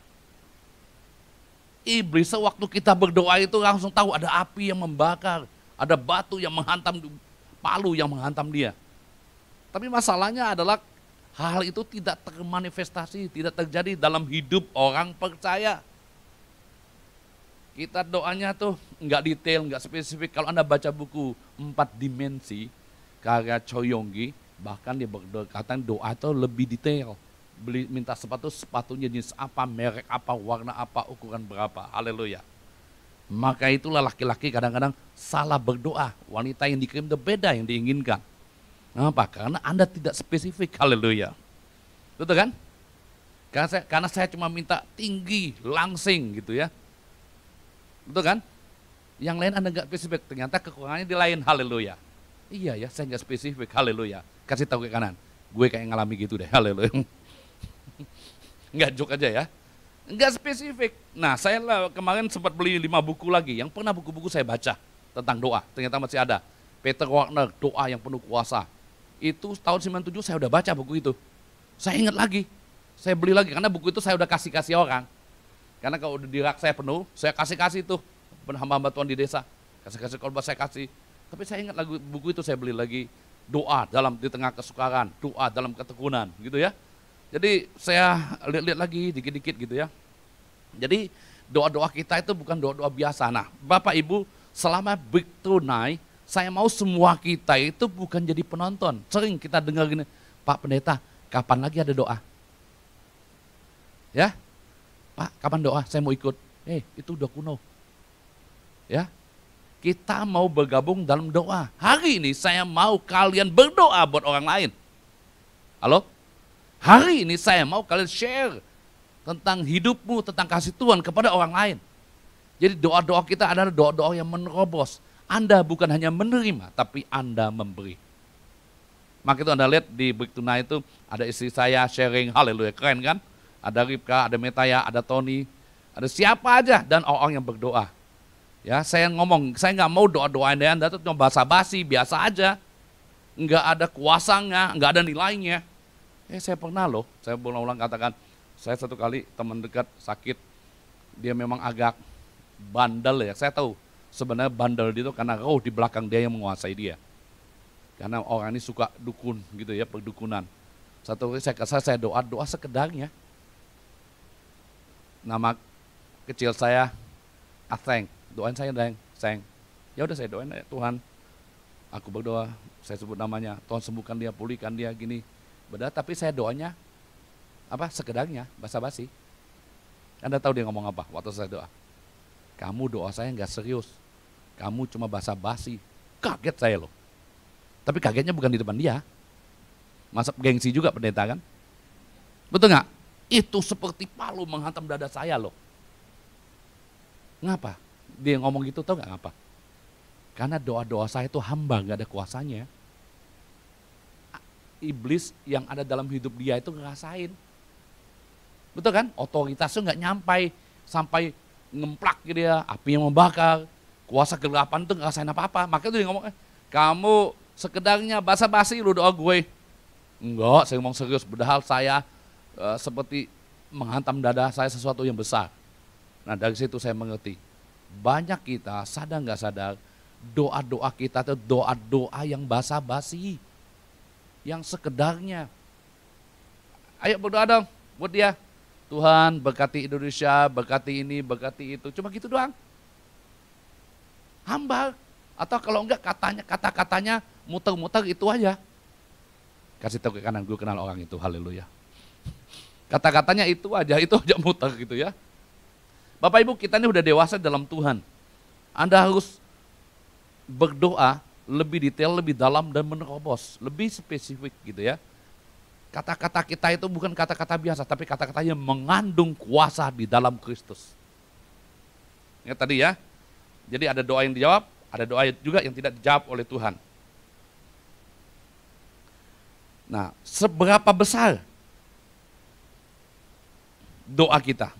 Iblis sewaktu kita berdoa itu langsung tahu ada api yang membakar. Ada batu yang menghantam, palu yang menghantam dia. Tapi masalahnya adalah hal itu tidak termanifestasi, tidak terjadi dalam hidup orang percaya. Kita doanya tuh nggak detail, nggak spesifik. Kalau Anda baca buku 4 dimensi karya Choi Yonggi, bahkan dia berkata doa itu lebih detail. Beli minta sepatu, sepatunya jenis apa, merek apa, warna apa, ukuran berapa. Haleluya. Maka itulah laki-laki kadang-kadang salah berdoa. Wanita yang dikirim itu beda yang diinginkan. Kenapa? Karena Anda tidak spesifik. Haleluya. Betul kan? Karena saya cuma minta tinggi, langsing gitu ya. Betul kan? Yang lain Anda nggak spesifik, ternyata kekurangannya di lain, haleluya. Iya ya, saya nggak spesifik, haleluya. Kasih tahu ke kanan, gue kayak ngalami gitu deh, haleluya. Nggak joke aja ya, nggak spesifik. Nah, saya kemarin sempat beli 5 buku lagi, yang pernah buku-buku saya baca tentang doa, ternyata masih ada. Peter Wagner, Doa yang Penuh Kuasa. Itu tahun 97 saya udah baca buku itu. Saya ingat lagi, saya beli lagi, karena buku itu saya udah kasih orang. Karena kalau udah di rak saya penuh, saya kasih tuh hamba-hamba Tuhan di desa. Kasih korban saya kasih. Tapi saya ingat lagu buku itu saya beli lagi. Doa di tengah kesukaran, doa dalam ketekunan gitu ya. Jadi saya lihat lagi dikit-dikit gitu ya. Jadi doa-doa kita itu bukan doa-doa biasa. Nah, Bapak Ibu, selama bertunai, saya mau semua kita itu bukan jadi penonton. Sering kita dengar gini, Pak Pendeta, kapan lagi ada doa? Ya, Pak, kapan doa? Saya mau ikut. Itu udah kuno. Ya, kita mau bergabung dalam doa. Hari ini saya mau kalian berdoa buat orang lain. Halo? Hari ini saya mau kalian share tentang hidupmu, tentang kasih Tuhan kepada orang lain. Jadi doa-doa kita adalah doa-doa yang menerobos. Anda bukan hanya menerima, tapi Anda memberi. Maka itu Anda lihat di Bertunai itu ada istri saya sharing, haleluya, keren kan? Ada Ripka, ada Metaya, ada Tony, ada siapa aja dan orang yang berdoa. Ya, saya ngomong, saya nggak mau doa-doain Anda itu cuma basa-basi, biasa aja. Nggak ada kuasanya, nggak ada nilainya. Saya pernah loh, saya berulang-ulang katakan, saya satu kali teman dekat sakit, dia memang agak bandel ya. Saya tahu sebenarnya bandel itu karena roh di belakang dia yang menguasai dia. Karena orang ini suka dukun gitu ya, perdukunan. Satu kali saya doa sekedarnya. Nama kecil saya Aseng, doain saya Deng, Seng. Ya udah saya doain ya Tuhan. Aku berdoa, saya sebut namanya, Tuhan sembuhkan dia, pulihkan dia gini. Beda, tapi saya doanya sekedarnya, basa-basi. Anda tahu dia ngomong apa waktu saya doa? Kamu doa saya nggak serius. Kamu cuma basa-basi. Kaget saya loh. Tapi kagetnya bukan di depan dia. Masa gengsi juga pendeta kan? Betul nggak? Itu seperti palu menghantam dada saya loh. Ngapa? Dia ngomong gitu tau nggak ngapa? Karena doa-doa saya itu hamba, nggak ada kuasanya. Iblis yang ada dalam hidup dia itu ngerasain. Betul kan? Otoritasnya nggak nyampai sampai ngemplak dia, api yang membakar, kuasa kegelapan itu ngerasain apa-apa. Makanya dia ngomong, kamu sekedarnya basa-basi lu doa gue. Enggak, saya ngomong serius. Padahal saya seperti menghantam dada saya sesuatu yang besar. Nah dari situ saya mengerti, banyak kita sadar nggak sadar, doa-doa kita itu doa-doa yang basa-basi, yang sekedarnya. Ayo berdoa dong buat dia. Tuhan berkati Indonesia, berkati ini, berkati itu. Cuma gitu doang. Hamba. Atau kalau enggak kata-katanya muter-muter itu aja. Kasih tahu ke kanan, gue kenal orang itu, haleluya. Kata-katanya itu aja muter gitu ya. Bapak Ibu, kita ini udah dewasa dalam Tuhan. Anda harus berdoa lebih detail, lebih dalam dan menerobos, lebih spesifik gitu ya. Kata-kata kita itu bukan kata-kata biasa, tapi kata-kata yang mengandung kuasa di dalam Kristus. Ingat tadi ya, jadi ada doa yang dijawab, ada doa juga yang tidak dijawab oleh Tuhan. Nah, seberapa besar doa kita?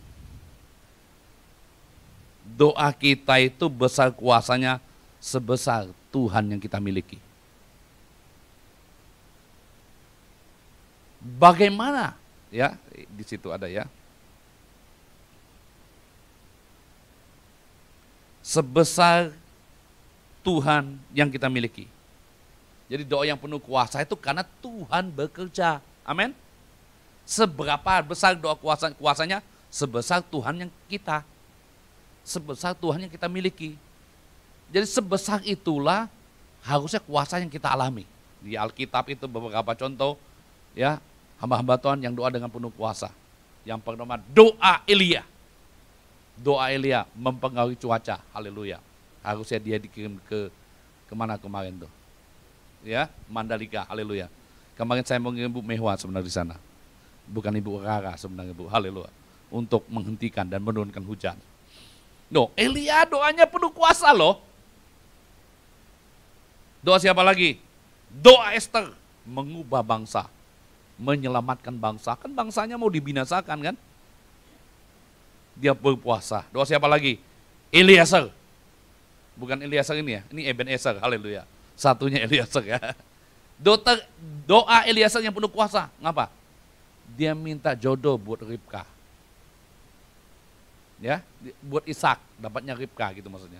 Doa kita itu besar kuasanya sebesar Tuhan yang kita miliki. Bagaimana? Ya, di situ ada ya. Sebesar Tuhan yang kita miliki. Jadi doa yang penuh kuasa itu karena Tuhan bekerja. Amin. Seberapa besar doa kuasanya? Sebesar Tuhan yang kita. Sebesar Tuhan yang kita miliki. Jadi sebesar itulah harusnya kuasa yang kita alami. Di Alkitab itu beberapa contoh ya, hamba-hamba Tuhan yang doa dengan penuh kuasa. Yang pertama doa Elia. Doa Elia mempengaruhi cuaca. Haleluya. Harusnya dia dikirim ke kemana kemarin tuh? Ya, Mandalika. Haleluya. Kemarin saya mau ngirim Bu Mehwa sebenarnya di sana. Bukan Ibu Rara sebenarnya Bu. Haleluya. Untuk menghentikan dan menurunkan hujan. No, Elia doanya penuh kuasa loh. Doa siapa lagi? Doa Esther mengubah bangsa. Menyelamatkan bangsa. Kan bangsanya mau dibinasakan kan? Dia berpuasa. Doa siapa lagi? Eliezer. Bukan Eliezer ini ya. Ini Ebenezer. Haleluya. Satunya Eliezer ya. Doa Eliezer yang penuh kuasa. Ngapa? Dia minta jodoh buat Ribka. Ya, buat Ishak. Dapatnya Ribka gitu maksudnya.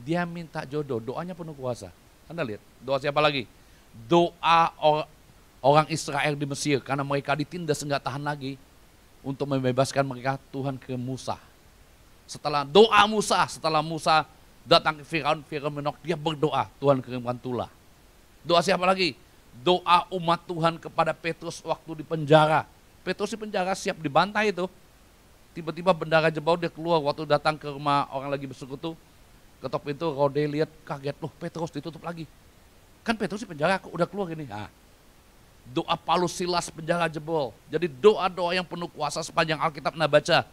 Dia minta jodoh. Doanya penuh kuasa. Anda lihat. Doa siapa lagi? Doa orang Israel di Mesir karena mereka ditindas enggak tahan lagi untuk membebaskan mereka, Tuhan ke Musa. Setelah doa Musa, setelah Musa datang ke Firaun menolak, dia berdoa, Tuhan kirimkan tulah. Doa siapa lagi? Doa umat Tuhan kepada Petrus waktu di penjara. Petrus di penjara siap dibantai itu. Tiba-tiba bendara jebau dia keluar waktu datang ke rumah orang lagi bersekutu. Ketok pintu, Rode lihat kaget, loh Petrus ditutup lagi. Kan Petrus di penjara, aku udah keluar ini. Nah, doa Paulus Silas penjara jebol. Jadi doa-doa yang penuh kuasa sepanjang Alkitab Anda baca.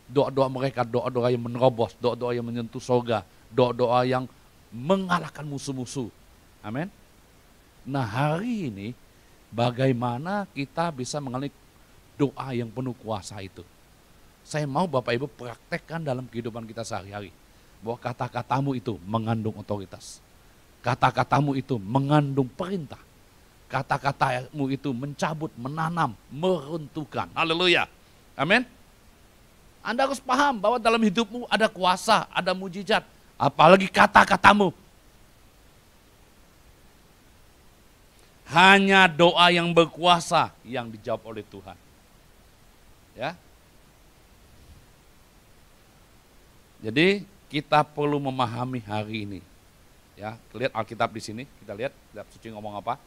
Doa-doa mereka, doa-doa yang menerobos, doa-doa yang menyentuh surga, doa-doa yang mengalahkan musuh-musuh. Amin. Nah hari ini bagaimana kita bisa mengalami doa yang penuh kuasa itu. Saya mau Bapak Ibu praktekkan dalam kehidupan kita sehari-hari. Bahwa kata-katamu itu mengandung otoritas. Kata-katamu itu mengandung perintah. Kata-katamu itu mencabut, menanam, meruntuhkan. Haleluya. Amin. Anda harus paham bahwa dalam hidupmu ada kuasa, ada mujizat. Apalagi kata-katamu. Hanya doa yang berkuasa yang dijawab oleh Tuhan. Ya. Jadi kita perlu memahami hari ini. Ya, lihat Alkitab di sini, kita lihat suci ngomong apa?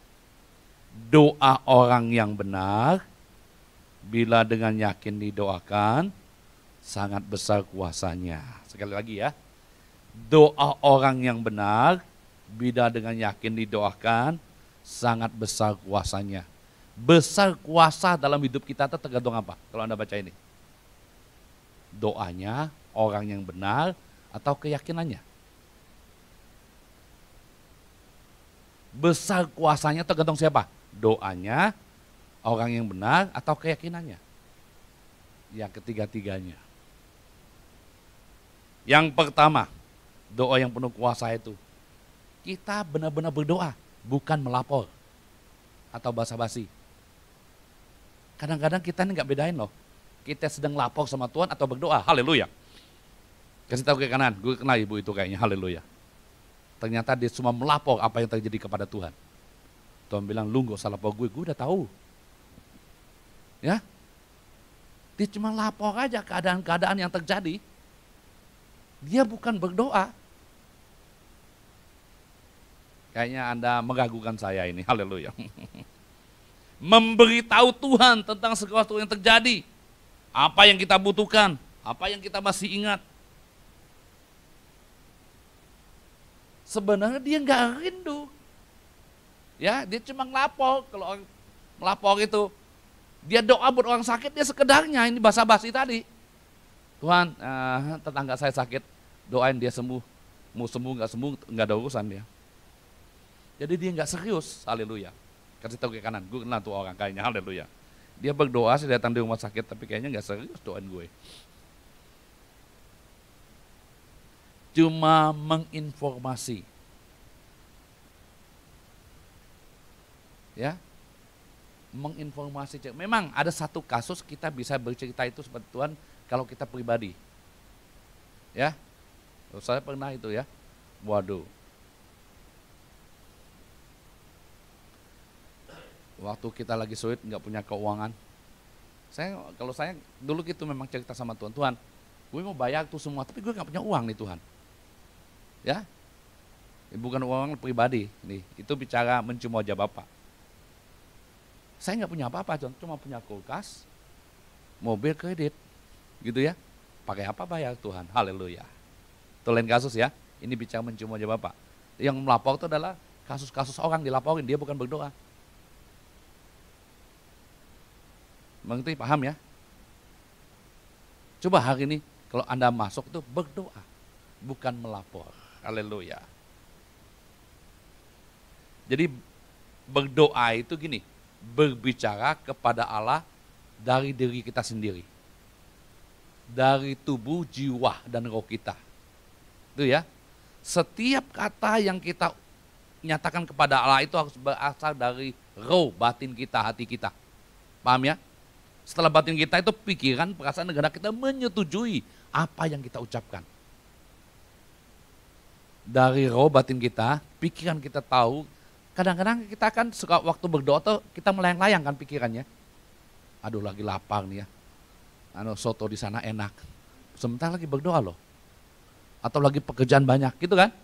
Doa orang yang benar bila dengan yakin didoakan sangat besar kuasanya. Sekali lagi ya. Doa orang yang benar bila dengan yakin didoakan sangat besar kuasanya. Besar kuasa dalam hidup kita itu tergantung apa? Kalau Anda baca ini. Doanya orang yang benar atau keyakinannya. Besar kuasanya tergantung siapa? Doanya, orang yang benar atau keyakinannya. Yang ketiga-tiganya. Yang pertama, doa yang penuh kuasa itu. Kita benar-benar berdoa, bukan melapor atau basa-basi. Kadang-kadang kita ini nggak bedain loh. Kita sedang lapor sama Tuhan atau berdoa. Haleluya. Kasih tahu ke kanan, gue kenal ibu itu kayaknya. Haleluya. Ternyata dia cuma melapor apa yang terjadi kepada Tuhan. Tuhan bilang, lu gak usah lapor gue udah tahu. Ya, dia cuma lapor aja keadaan-keadaan yang terjadi. Dia bukan berdoa. Kayaknya Anda meragukan saya ini, haleluya. Memberitahu Tuhan tentang segala sesuatu yang terjadi. Apa yang kita butuhkan, apa yang kita masih ingat. Sebenarnya dia nggak rindu. Ya, dia cuma ngelapor. Kalau orang melapor itu, dia doa buat orang sakit, dia sekedarnya, ini basa-basi tadi. Tuhan, tetangga saya sakit, doain dia sembuh. Mau sembuh, nggak ada urusan dia. Jadi dia nggak serius, haleluya. Kasih tahu ke kanan, gue kenal tuh orang kayaknya, haleluya. Dia berdoa, saya datang di rumah sakit, tapi kayaknya nggak serius doain gue. Cuma menginformasi. Ya, menginformasi. Memang ada satu kasus kita bisa bercerita itu seperti Tuhan kalau kita pribadi. Ya, saya pernah itu ya. Waduh. Waktu kita lagi sulit, nggak punya keuangan. Kalau saya dulu gitu memang cerita sama Tuhan, Tuhan, gue mau bayar tuh semua, tapi gue nggak punya uang nih Tuhan. Ya, bukan uang pribadi nih, itu bicara mencium wajah Bapak. Saya nggak punya apa-apa, John, cuma punya kulkas, mobil kredit, gitu ya. Pakai apa bayar Tuhan? Haleluya. Itu lain kasus ya. Ini bicara mencium wajah Bapak. Yang melapor itu adalah kasus-kasus orang dilaporin, dia bukan berdoa. Mengerti, paham ya? Coba hari ini kalau Anda masuk itu berdoa, bukan melapor. Haleluya. Jadi berdoa itu gini, berbicara kepada Allah dari diri kita sendiri. Dari tubuh, jiwa, dan roh kita. Itu ya. Setiap kata yang kita nyatakan kepada Allah itu harus berasal dari roh, batin kita, hati kita. Paham ya? Setelah batin kita itu pikiran, perasaan, dan kehendak kita menyetujui apa yang kita ucapkan. Dari roh batin kita, pikiran kita tahu. Kadang-kadang kita kan suka waktu berdoa tuh kita melayang-layang kan pikirannya. Aduh lagi lapar nih ya. Soto di sana enak. Sebentar lagi berdoa loh. Atau lagi pekerjaan banyak gitu kan.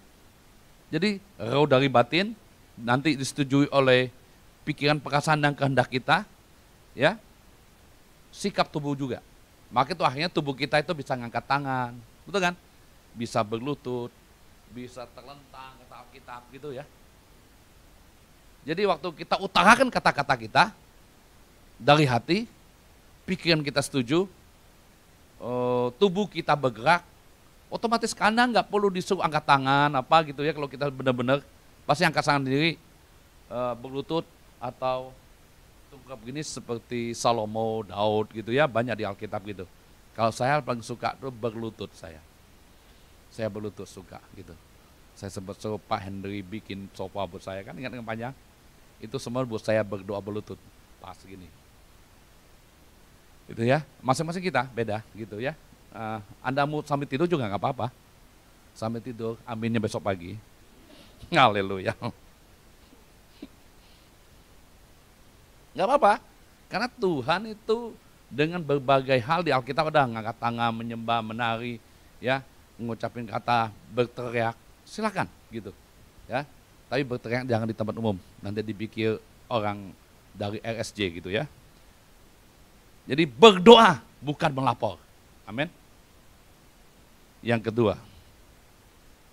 Jadi roh dari batin nanti disetujui oleh pikiran, perasaan, dan kehendak kita. Ya. Sikap tubuh juga. Maka itu akhirnya tubuh kita itu bisa ngangkat tangan. Betul kan? Bisa berlutut. Bisa terlentang kata Alkitab gitu ya. Jadi waktu kita utarakan kata-kata kita dari hati, pikiran kita setuju, tubuh kita bergerak, otomatis kanan nggak perlu disuruh angkat tangan apa gitu ya. Kalau kita benar-benar pasti angkat tangan sendiri, berlutut atau tungkap begini seperti Salomo, Daud gitu ya, banyak di Alkitab gitu. Kalau saya paling suka tuh berlutut saya. Saya berlutut suka gitu. Saya sempat suruh Pak Henry bikin sofa buat saya, kan ingat yang panjang? Itu semua buat saya berdoa berlutut, pas gini. Itu ya, masing-masing kita beda gitu ya. Anda mau sambil tidur juga nggak apa-apa. Sambil tidur, aminnya besok pagi. Haleluya. Nggak apa-apa, karena Tuhan itu dengan berbagai hal di Alkitab ada ngangkat tangan, menyembah, menari, ya, mengucapin kata, berteriak, silakan gitu, ya. Tapi berteriak jangan di tempat umum, nanti dipikir orang dari RSJ gitu ya. Jadi berdoa bukan melapor, amin. Yang kedua,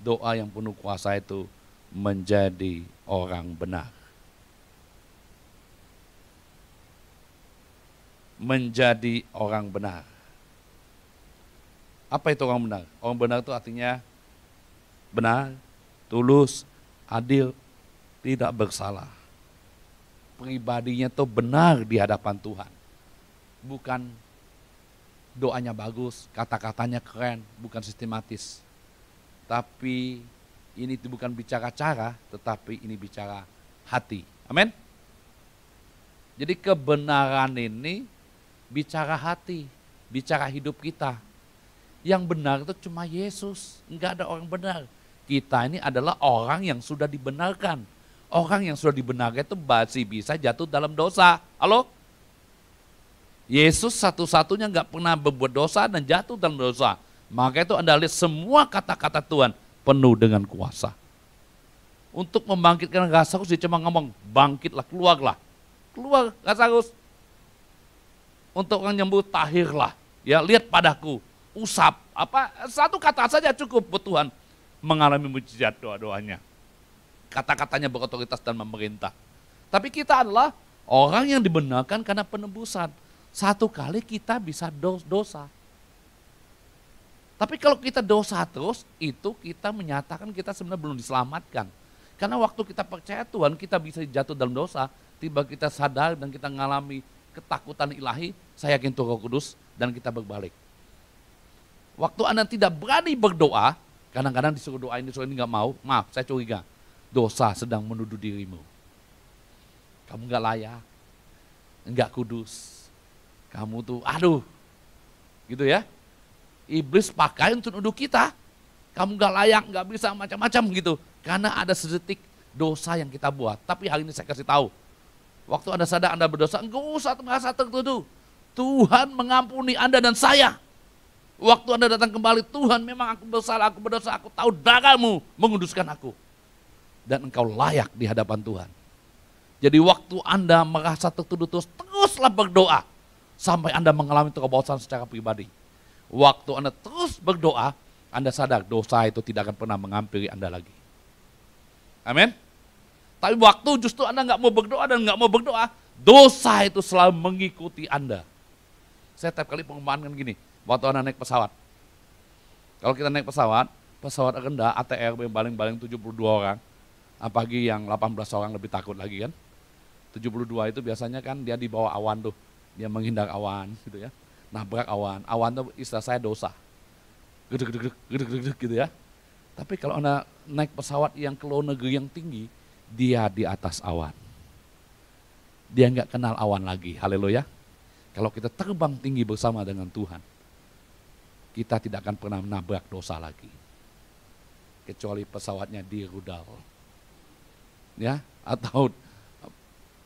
doa yang penuh kuasa itu menjadi orang benar. Menjadi orang benar. Apa itu orang benar? Orang benar itu artinya benar, tulus, adil, tidak bersalah. Pribadinya itu benar di hadapan Tuhan. Bukan doanya bagus, kata-katanya keren, bukan sistematis. Tapi ini bukan bicara cara, tetapi ini bicara hati. Amin. Jadi kebenaran ini bicara hati, bicara hidup kita. Yang benar itu cuma Yesus, enggak ada orang benar. Kita ini adalah orang yang sudah dibenarkan. Orang yang sudah dibenarkan itu masih bisa jatuh dalam dosa. Halo? Yesus satu-satunya enggak pernah berbuat dosa dan jatuh dalam dosa. Maka itu Anda lihat semua kata-kata Tuhan penuh dengan kuasa. Untuk membangkitkan Lazarus dia cuma ngomong, bangkitlah, keluarlah. Keluar Lazarus. Untuk orang nyembuh, tahirlah. Ya, lihat padaku. Usap, satu kata saja cukup buat Tuhan mengalami mujizat doa-doanya. Kata-katanya berotoritas dan memerintah. Tapi kita adalah orang yang dibenarkan karena penebusan. Satu kali kita bisa dosa. Tapi kalau kita dosa terus, itu kita menyatakan kita sebenarnya belum diselamatkan. Karena waktu kita percaya Tuhan, kita bisa jatuh dalam dosa, tiba kita sadar dan kita mengalami ketakutan ilahi, saya yakin Tuhan Roh Kudus, dan kita berbalik. Waktu Anda tidak berani berdoa, kadang-kadang disuruh doa ini nggak mau, maaf saya curiga, dosa sedang menuduh dirimu. Kamu nggak layak, nggak kudus, kamu tuh aduh, gitu ya. Iblis pakai untuk nuduh kita, kamu nggak layak, nggak bisa macam-macam gitu. Karena ada sedetik dosa yang kita buat. Tapi hari ini saya kasih tahu, waktu Anda sadar Anda berdosa, enggak usah merasa tertuduh. Tuhan mengampuni Anda dan saya. Waktu Anda datang kembali, Tuhan memang aku bersalah, aku berdosa, aku tahu darahmu menguduskan aku. Dan engkau layak di hadapan Tuhan. Jadi waktu Anda merasa tertuduh teruslah berdoa. Sampai Anda mengalami terobosan secara pribadi. Waktu Anda terus berdoa, Anda sadar dosa itu tidak akan pernah menghampiri Anda lagi. Amin. Tapi waktu justru Anda nggak mau berdoa dan nggak mau berdoa, dosa itu selalu mengikuti Anda. Saya tiap kali pengumpamaan kan gini, waktu Anda naik pesawat. Kalau kita naik pesawat rendah, ATR baling-baling 72 orang, apalagi yang 18 orang lebih takut lagi kan. 72 itu biasanya kan dia di bawah awan tuh, dia menghindar awan gitu ya. Nabrak awan tuh istilah saya dosa. Gedeg gitu ya. Tapi kalau Anda naik pesawat yang ke luar negeri yang tinggi, dia di atas awan. Dia nggak kenal awan lagi, haleluya. Kalau kita terbang tinggi bersama dengan Tuhan, kita tidak akan pernah menabrak dosa lagi. Kecuali pesawatnya di rudal. Ya, atau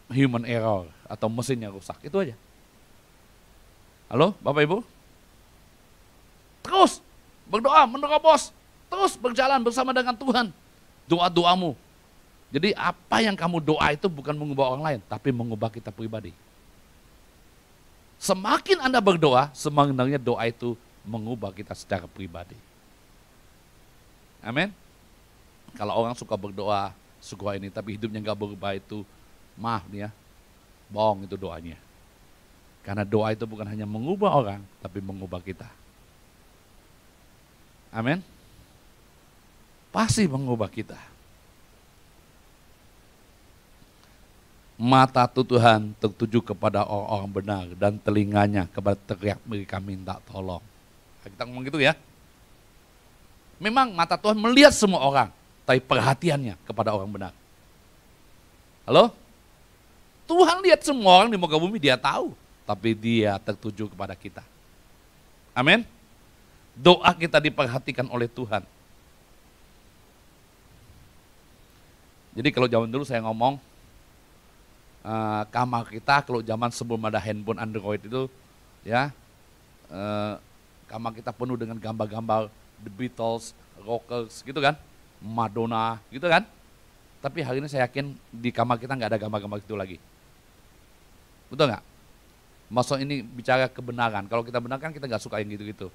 human error, atau mesinnya rusak, itu aja. Halo, Bapak Ibu? Terus berdoa, menerobos, terus berjalan bersama dengan Tuhan. Doa-doamu. Jadi apa yang kamu doa itu bukan mengubah orang lain, tapi mengubah kita pribadi. Semakin Anda berdoa, semakin doa itu mengubah kita secara pribadi. Amin. Kalau orang suka berdoa, suka ini, tapi hidupnya nggak berubah itu, maaf nih ya, bohong itu doanya. Karena doa itu bukan hanya mengubah orang, tapi mengubah kita. Amin. Pasti mengubah kita. Mata Tuhan tertuju kepada orang-orang benar dan telinganya kepada teriak mereka minta tolong. Kita ngomong gitu ya. Memang mata Tuhan melihat semua orang, tapi perhatiannya kepada orang benar. Halo? Tuhan lihat semua orang di muka bumi, dia tahu. Tapi dia tertuju kepada kita. Amin. Doa kita diperhatikan oleh Tuhan. Jadi kalau zaman dulu saya ngomong, kamar kita kalau zaman sebelum ada handphone Android itu, ya, kamar kita penuh dengan gambar-gambar The Beatles, Rockers, gitu kan, Madonna, gitu kan. Tapi hari ini saya yakin di kamar kita nggak ada gambar-gambar itu lagi. Betul nggak? Maksud ini bicara kebenaran. Kalau kita benarkan kita nggak suka yang gitu-gitu.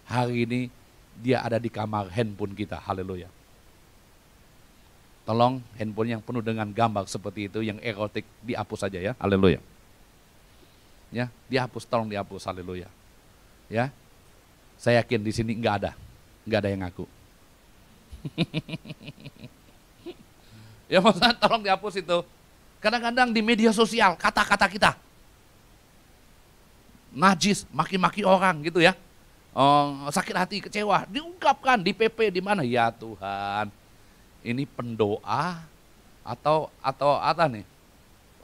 Hari ini dia ada di kamar handphone kita. Haleluya. Tolong handphone yang penuh dengan gambar seperti itu, yang erotik, dihapus saja ya. Haleluya. Ya, dihapus, tolong dihapus. Haleluya. Ya. Saya yakin di sini nggak ada yang ngaku. Ya maksudnya tolong dihapus itu. Kadang-kadang di media sosial kata-kata kita najis, maki-maki orang gitu ya, sakit hati, kecewa, diungkapkan di PP di mana? Ya Tuhan, ini pendoa atau apa nih?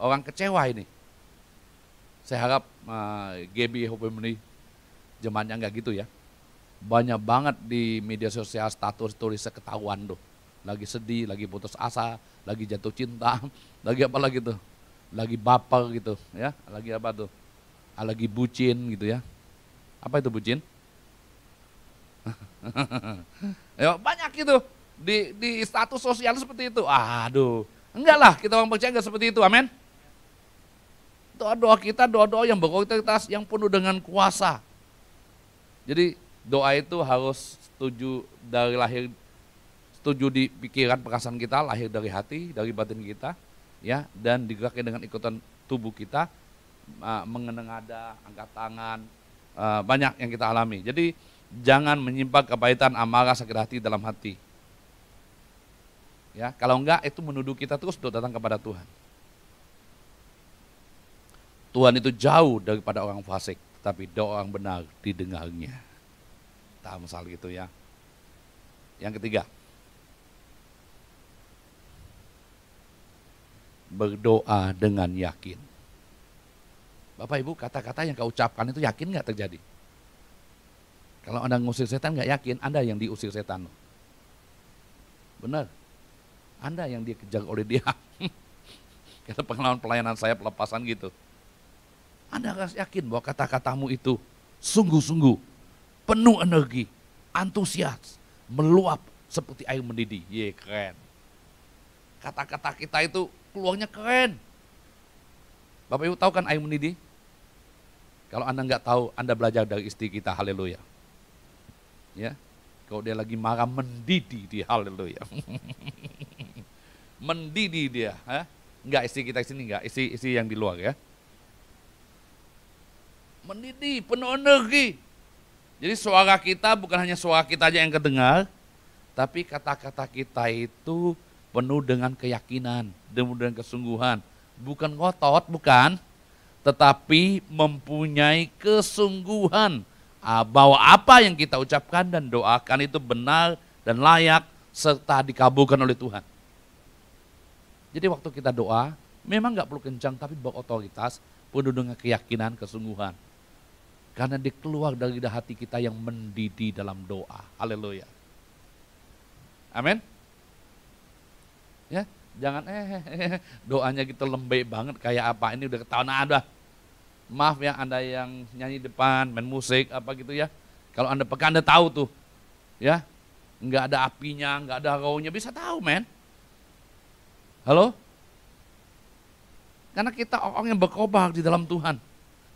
orang kecewa ini. Saya harap GB Hope Family jemaatnya nggak gitu ya. Banyak banget di media sosial status tulis ketahuan tuh. Lagi sedih, lagi putus asa, lagi jatuh cinta, lagi apa lagi tuh. Lagi baper gitu ya, lagi apa tuh. Lagi bucin gitu ya. Apa itu bucin? Ya, banyak gitu di status sosial seperti itu. Aduh, enggak lah, kita orang percaya enggak seperti itu, amin. Doa-doa kita, doa-doa yang berkualitas, yang penuh dengan kuasa. Jadi doa itu harus setuju dari lahir, setuju di pikiran perasaan kita, lahir dari hati, dari batin kita, ya, dan digerakkan dengan ikutan tubuh kita, mengenengada, angkat tangan, banyak yang kita alami. Jadi jangan menyimpan kepahitan, amarah, sakit hati dalam hati. Ya, kalau enggak itu menuduh kita terus untuk datang kepada Tuhan. Tuhan itu jauh daripada orang fasik, tapi doa orang benar didengarnya. Tahu misal gitu ya. Yang ketiga, berdoa dengan yakin. Bapak Ibu, kata-kata yang kau ucapkan itu yakin nggak terjadi? Kalau Anda ngusir setan nggak yakin, Anda yang diusir setan. Benar, Anda yang dikejar oleh dia. Karena pengalaman pelayanan saya pelepasan gitu. Anda harus yakin bahwa kata-katamu itu sungguh-sungguh penuh energi, antusias, meluap seperti air mendidih. Ye, keren. Kata-kata kita itu keluarnya keren. Bapak Ibu tahu kan air mendidih? Kalau Anda nggak tahu, Anda belajar dari istri kita, haleluya. Ya, kalau dia lagi marah mendidih dia, haleluya. Mendidih dia, enggak istri kita sini, enggak istri yang di luar ya. Mendidih, penuh energi. Jadi suara kita bukan hanya suara kita aja yang kedengar, tapi kata-kata kita itu penuh dengan keyakinan, penuh dengan kesungguhan. Bukan ngotot, bukan, tetapi mempunyai kesungguhan bahwa apa yang kita ucapkan dan doakan itu benar dan layak serta dikabulkan oleh Tuhan. Jadi waktu kita doa, memang nggak perlu kencang tapi berotoritas, penuh dengan keyakinan, kesungguhan. Karena dia keluar dari hati kita yang mendidih dalam doa. Haleluya. Amin. Ya, jangan doanya gitu lembek banget kayak apa ini udah ketahuan ada. Maaf ya Anda yang nyanyi depan, main musik apa gitu ya. Kalau Anda peka Anda tahu tuh. Ya. Enggak ada apinya, enggak ada raunya, bisa tahu, men. Halo? Karena kita orang yang berkobar di dalam Tuhan.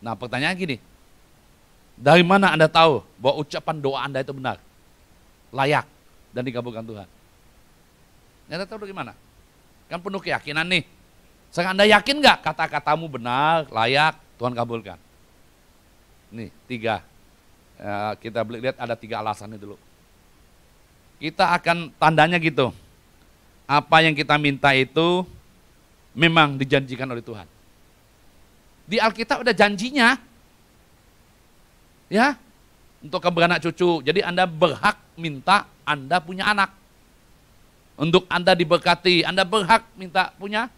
Nah, pertanyaan gini. Dari mana Anda tahu bahwa ucapan doa Anda itu benar, layak, dan dikabulkan Tuhan? Anda tahu dari mana? Kan penuh keyakinan nih. Sekarang Anda yakin nggak kata-katamu benar, layak, Tuhan kabulkan? Nih, 3. Kita lihat ada 3 alasannya dulu. Kita akan tandanya gitu. Apa yang kita minta itu memang dijanjikan oleh Tuhan. Di Alkitab ada janjinya. Ya, untuk beranak cucu. Jadi Anda berhak minta Anda punya anak. Untuk Anda diberkati, Anda berhak minta punya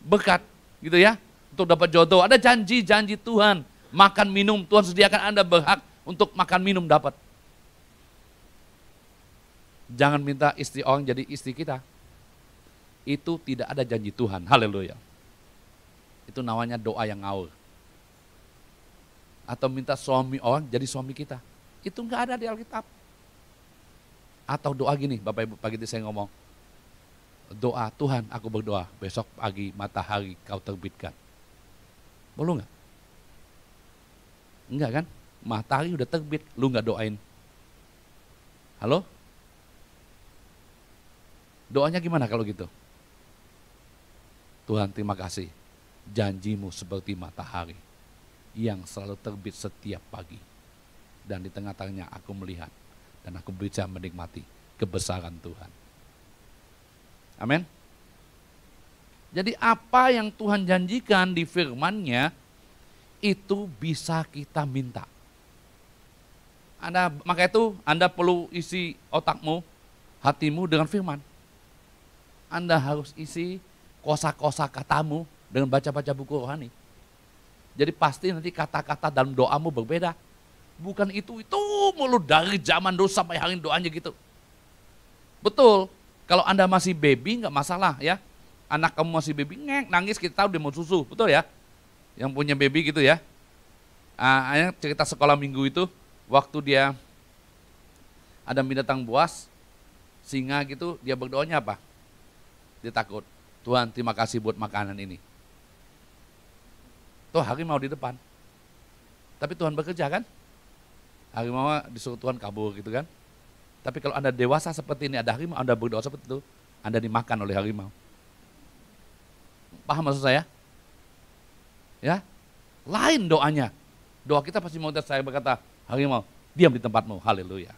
berkat, gitu ya. Untuk dapat jodoh, ada janji-janji Tuhan. Makan minum, Tuhan sediakan Anda berhak untuk makan minum dapat. Jangan minta istri orang jadi istri kita. Itu tidak ada janji Tuhan, haleluya. Itu namanya doa yang ngawur. Atau minta suami orang jadi suami kita. Itu enggak ada di Alkitab. Atau doa gini, Bapak Ibu pagi itu saya ngomong. Doa, Tuhan aku berdoa besok pagi matahari kau terbitkan. Boleh enggak? Enggak kan? Matahari udah terbit, lu enggak doain. Halo? Doanya gimana kalau gitu? Tuhan terima kasih, janjimu seperti matahari yang selalu terbit setiap pagi. Dan di tengah-tengahnya aku melihat dan aku bisa menikmati kebesaran Tuhan. Amin. Jadi apa yang Tuhan janjikan di firman-Nya itu bisa kita minta. Maka itu Anda perlu isi otakmu, hatimu dengan firman. Anda harus isi kosa-kosa katamu dengan baca-baca buku rohani. Jadi pasti nanti kata-kata dalam doamu berbeda. Bukan itu mulu dari zaman dulu sampai hari ini doanya gitu. Betul, kalau Anda masih baby nggak masalah ya. Anak kamu masih baby, nangis kita tahu dia mau susu, betul ya. Yang punya baby gitu ya. Cerita sekolah minggu itu, waktu dia ada binatang buas, singa gitu, dia berdoanya apa? Dia takut, Tuhan terima kasih buat makanan ini. Tuh harimau di depan. Tapi Tuhan bekerja kan? Harimau disuruh Tuhan kabur gitu kan. Tapi kalau Anda dewasa seperti ini, ada harimau, Anda berdoa seperti itu, Anda dimakan oleh harimau. Paham maksud saya? Ya, lain doanya. Doa kita pasti mau saya berkata, harimau, diam di tempatmu, haleluya.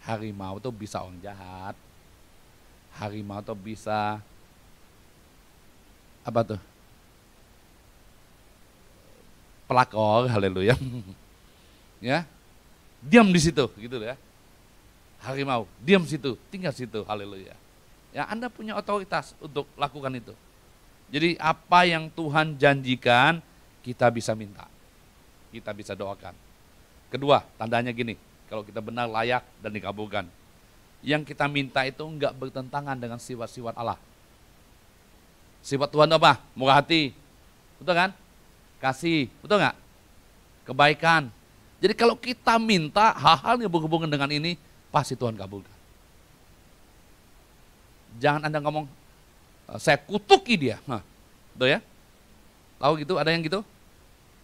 Harimau itu bisa orang jahat. Harimau itu bisa, apa tuh? Pelakor, haleluya. Ya, diam di situ, gitu ya. Harimau, diam situ, tinggal situ, haleluya. Ya, Anda punya otoritas untuk lakukan itu. Jadi apa yang Tuhan janjikan, kita bisa minta. Kita bisa doakan. Kedua, tandanya gini, kalau kita benar layak dan dikabulkan. Yang kita minta itu enggak bertentangan dengan sifat-sifat Allah. Sifat Tuhan apa? Murah hati, betul kan? Kasih, betul nggak? Kebaikan. Jadi kalau kita minta hal-hal yang berhubungan dengan ini, pasti Tuhan kabulkan. Jangan Anda ngomong, saya kutuki dia. Nah, betul ya? Tahu gitu, ada yang gitu?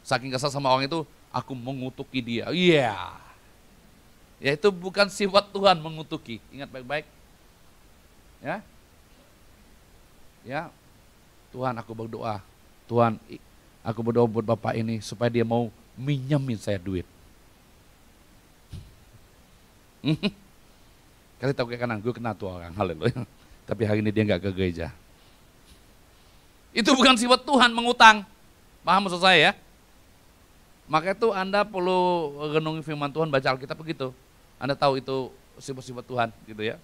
Saking kesal sama orang itu, aku mengutuki dia. Iya. Yeah. Ya itu bukan sifat Tuhan mengutuki. Ingat baik-baik. Ya. Ya. Tuhan aku berdoa. Tuhan aku berdoa buat Bapak ini supaya dia mau minjemin saya duit. Kali tahu ke kanan, gue kena tuh orang, haleluya. Tapi hari ini dia nggak ke gereja. Itu bukan sifat Tuhan mengutang. Paham maksud saya ya? Maka itu Anda perlu renungi firman Tuhan, baca Alkitab begitu. Anda tahu itu sifat-sifat Tuhan gitu ya.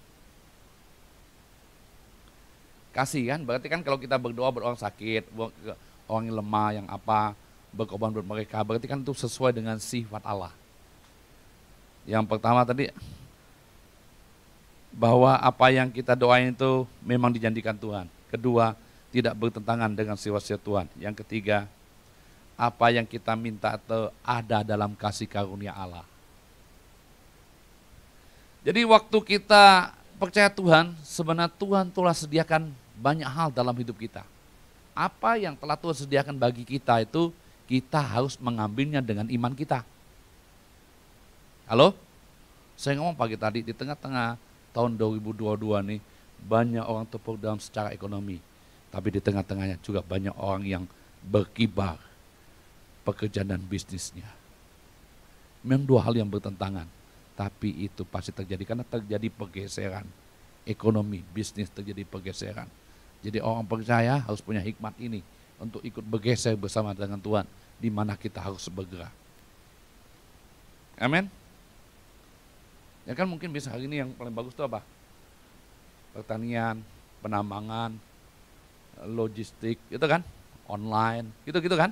Kasih kan, berarti kan kalau kita berdoa buat orang sakit, buat orang yang lemah, yang apa, berkorban buat mereka, berarti kan itu sesuai dengan sifat Allah. Yang pertama tadi, bahwa apa yang kita doain itu memang dijanjikan Tuhan. Kedua, tidak bertentangan dengan sifat-sifat Tuhan. Yang ketiga, apa yang kita minta itu ada dalam kasih karunia Allah. Jadi waktu kita percaya Tuhan, sebenarnya Tuhan telah sediakan banyak hal dalam hidup kita. Apa yang telah Tuhan sediakan bagi kita itu, kita harus mengambilnya dengan iman kita. Halo? Saya ngomong pagi tadi, di tengah-tengah tahun 2022 nih, banyak orang terpuruk dalam secara ekonomi. Tapi di tengah-tengahnya juga banyak orang yang berkibar pekerjaan dan bisnisnya. Memang dua hal yang bertentangan, tapi itu pasti terjadi karena terjadi pergeseran. Ekonomi, bisnis terjadi pergeseran. Jadi orang percaya harus punya hikmat ini untuk ikut bergeser bersama dengan Tuhan, di mana kita harus bergerak. Amin. Ya kan mungkin bisa hari ini yang paling bagus itu apa? Pertanian, penambangan, logistik, itu kan? Online, gitu-gitu kan?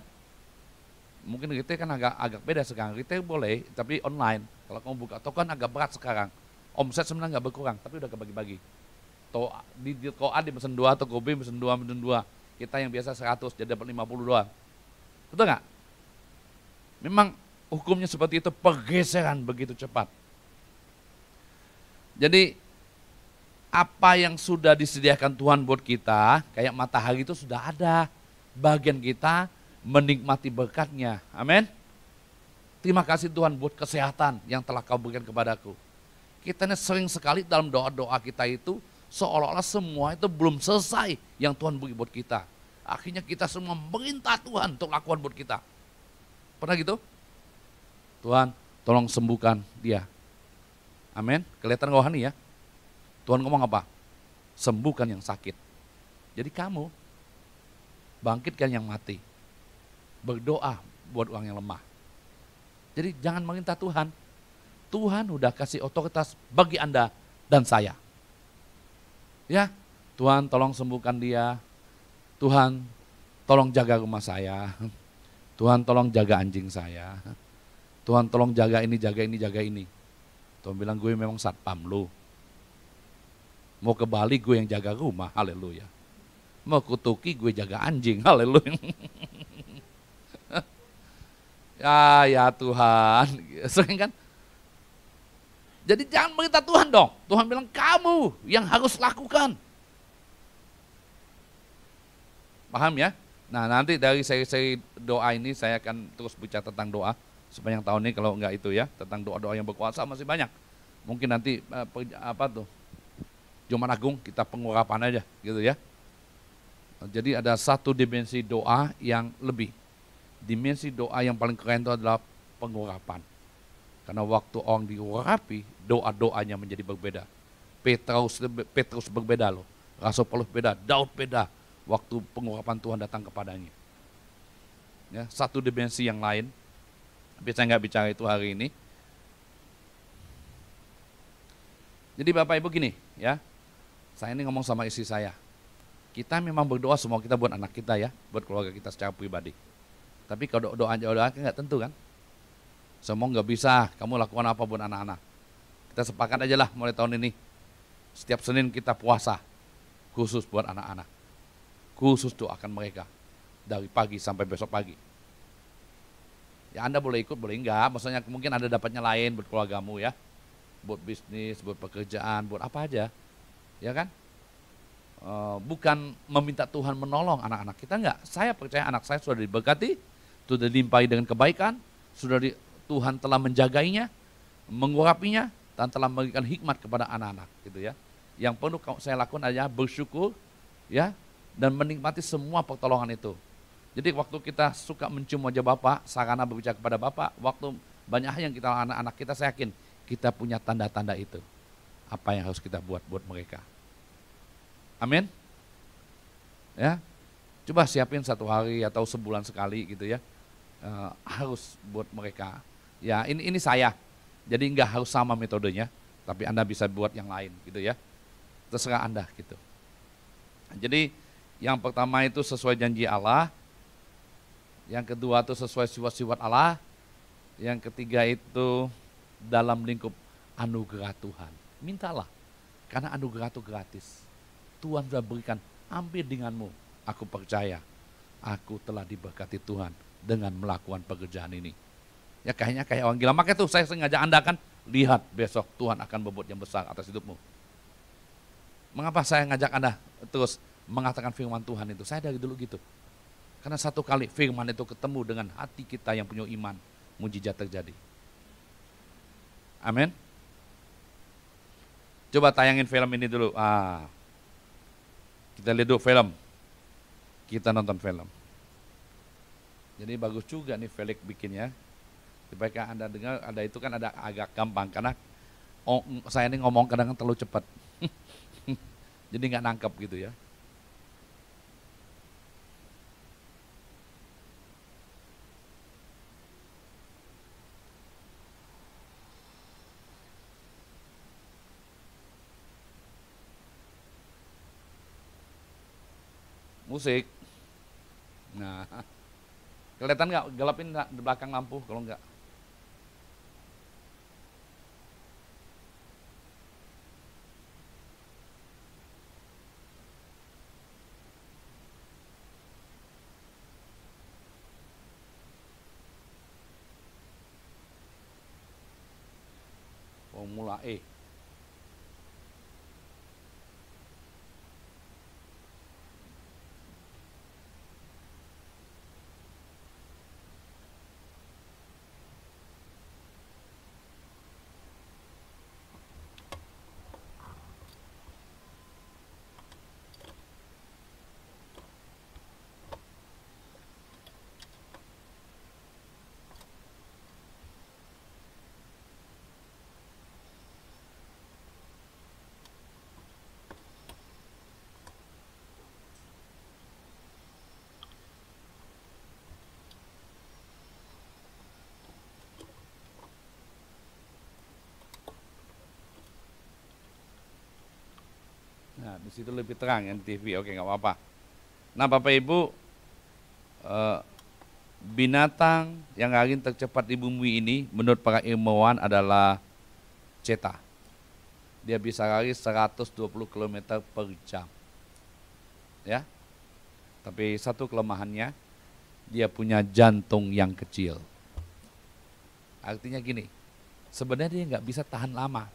Mungkin retail kan agak beda sekarang. Retail boleh, tapi online. Kalau kamu buka toko kan agak berat sekarang. Omset sebenarnya nggak berkurang, tapi udah kebagi-bagi. Di toko A dimesen 2, toko B mesen 2. Kita yang biasa 100 jadi dapat 50 doang. Betul nggak? Memang hukumnya seperti itu, pergeseran begitu cepat. Jadi apa yang sudah disediakan Tuhan buat kita, kayak matahari itu sudah ada. Bagian kita menikmati berkatnya. Amin. Terima kasih Tuhan buat kesehatan yang telah kau berikan kepadaku. Kita ini sering sekali dalam doa-doa kita itu, seolah-olah semua itu belum selesai yang Tuhan beri buat kita. Akhirnya kita semua meminta Tuhan untuk lakukan buat kita. Pernah gitu? Tuhan tolong sembuhkan dia. Amin. Kelihatan rohani ya. Tuhan ngomong apa? Sembuhkan yang sakit. Jadi kamu bangkitkan yang mati. Berdoa buat orang yang lemah. Jadi jangan meminta Tuhan. Tuhan udah kasih otoritas bagi Anda dan saya. Ya, Tuhan tolong sembuhkan dia. Tuhan tolong jaga rumah saya. Tuhan tolong jaga anjing saya. Tuhan tolong jaga ini, jaga ini, jaga ini. Tuhan bilang, gue memang satpam lu. Mau ke Bali gue yang jaga rumah, haleluya. Mau ke Turki gue jaga anjing, haleluya. Ya Tuhan, sering kan? Jadi jangan minta Tuhan dong. Tuhan bilang kamu yang harus lakukan. Paham ya? Nah nanti dari seri doa ini saya akan terus bicara tentang doa sepanjang tahun ini, kalau enggak itu ya, tentang doa-doa yang berkuasa masih banyak. Mungkin nanti Jumat Agung kita pengurapan aja gitu ya. Jadi ada satu dimensi doa yang lebih. Dimensi doa yang paling keren itu adalah pengurapan. Karena waktu orang diurapi, doa-doanya menjadi berbeda. Petrus berbeda loh, Rasul Paulus beda, Daud beda. Waktu pengurapan Tuhan datang kepadanya. Ya, satu dimensi yang lain. Tapi saya nggak bicara itu hari ini. Jadi Bapak Ibu gini ya, saya ini ngomong sama istri saya. Kita memang berdoa semua kita buat anak kita ya, buat keluarga kita secara pribadi. Tapi kalau doa nggak tentu kan. Semua nggak bisa, kamu lakukan apa buat anak-anak. Kita sepakat aja lah mulai tahun ini. Setiap Senin kita puasa, khusus buat anak-anak. Khusus doakan mereka, dari pagi sampai besok pagi. Ya Anda boleh ikut, boleh enggak. Maksudnya mungkin Anda dapatnya lain buat keluargamu ya. Buat bisnis, buat pekerjaan, buat apa aja. Ya kan? Bukan meminta Tuhan menolong anak-anak kita, enggak. Saya percaya anak saya sudah diberkati, sudah dilimpahi dengan kebaikan, Tuhan telah menjagainya, mengurapinya, dan telah memberikan hikmat kepada anak-anak gitu ya. Yang perlu saya lakukan adalah bersyukur ya, dan menikmati semua pertolongan itu. Jadi waktu kita suka mencium wajah Bapak, sarana berbicara kepada Bapak, waktu banyak hal yang kita anak-anak kita, saya yakin kita punya tanda-tanda itu. Apa yang harus kita buat mereka. Amin. Ya, coba siapin 1 hari atau sebulan sekali gitu ya. Harus buat mereka. Ya ini saya. Jadi nggak harus sama metodenya, tapi Anda bisa buat yang lain gitu ya. Terserah Anda gitu. Jadi yang pertama itu sesuai janji Allah. Yang kedua itu sesuai sifat-sifat Allah. Yang ketiga itu dalam lingkup anugerah Tuhan. Mintalah, karena anugerah itu gratis. Tuhan sudah berikan, ambil denganmu. Aku percaya, aku telah diberkati Tuhan dengan melakukan pekerjaan ini. Ya kayaknya kayak orang gila. Makanya tuh saya sengaja Anda kan, lihat besok Tuhan akan berbuat yang besar atas hidupmu. Mengapa saya ngajak Anda terus mengatakan firman Tuhan itu? Saya dari dulu gitu. Karena satu kali firman itu ketemu dengan hati kita yang punya iman, mujizat terjadi. Amin. Coba tayangin film ini dulu. Kita lihat dulu film. Kita nonton film. Jadi bagus juga nih Felix bikinnya. Supaya Anda dengar, ada itu kan ada agak gampang. Karena saya ini ngomong kadang-kadang terlalu cepat. Jadi nggak nangkep gitu ya. Musik. Nah, kelihatan nggak? Gelapin nggak di belakang lampu kalau nggak? Formula E. Nah, di situ lebih terang yang di TV. Oke, nggak apa-apa. Nah, Bapak Ibu, binatang yang angin tercepat di bumi ini menurut para ilmuwan adalah cheetah. Dia bisa lari 120 km per jam. Ya. Tapi satu kelemahannya, dia punya jantung yang kecil. Artinya gini, sebenarnya dia nggak bisa tahan lama.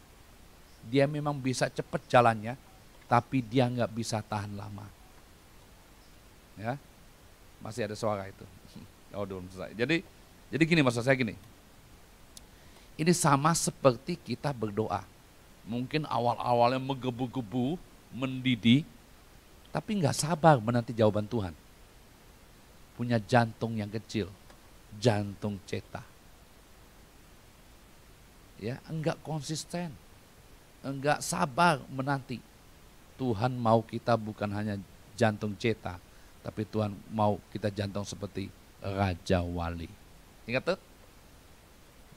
Dia memang bisa cepat jalannya, tapi dia nggak bisa tahan lama. Ya, masih ada suara itu. Oh, belum selesai. Jadi gini, maksud saya gini. Ini sama seperti kita berdoa. Mungkin awal-awalnya menggebu-gebu, mendidih, tapi nggak sabar menanti jawaban Tuhan. Punya jantung yang kecil, jantung cheetah. Ya, enggak konsisten, enggak sabar menanti. Tuhan mau kita bukan hanya jantung cheetah, tapi Tuhan mau kita jantung seperti Raja Wali. Ingat tuh?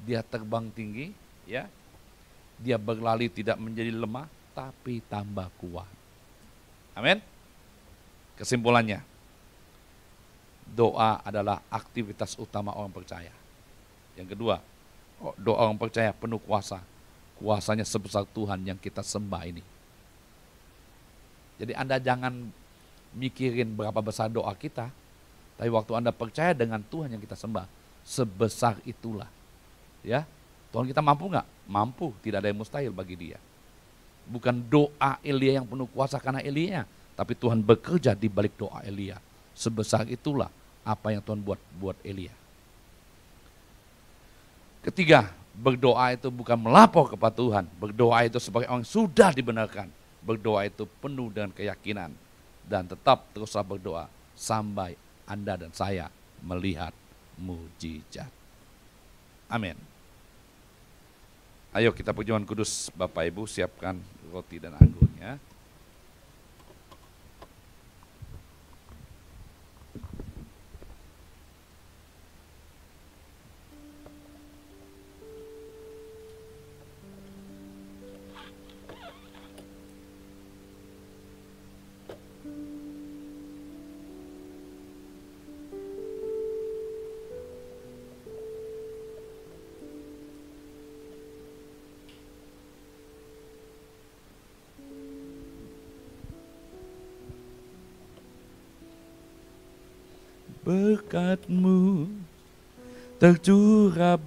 Dia terbang tinggi, ya. Dia berlari tidak menjadi lemah, tapi tambah kuat. Amin. Kesimpulannya, doa adalah aktivitas utama orang percaya. Yang kedua, doa orang percaya penuh kuasa. Kuasanya sebesar Tuhan yang kita sembah ini. Jadi Anda jangan mikirin berapa besar doa kita, tapi waktu Anda percaya dengan Tuhan yang kita sembah, sebesar itulah. Ya, Tuhan kita mampu nggak? Mampu, tidak ada yang mustahil bagi Dia. Bukan doa Elia yang penuh kuasa karena Elia, tapi Tuhan bekerja di balik doa Elia. Sebesar itulah apa yang Tuhan buat Elia. Ketiga, berdoa itu bukan melapor kepada Tuhan. Berdoa itu sebagai orang yang sudah dibenarkan. Berdoa itu penuh dengan keyakinan. Dan tetap teruslah berdoa sampai Anda dan saya melihat mujizat. Amin. Ayo kita perjamuan kudus, Bapak Ibu siapkan roti dan anggurnya. Berkat-Mu tercurah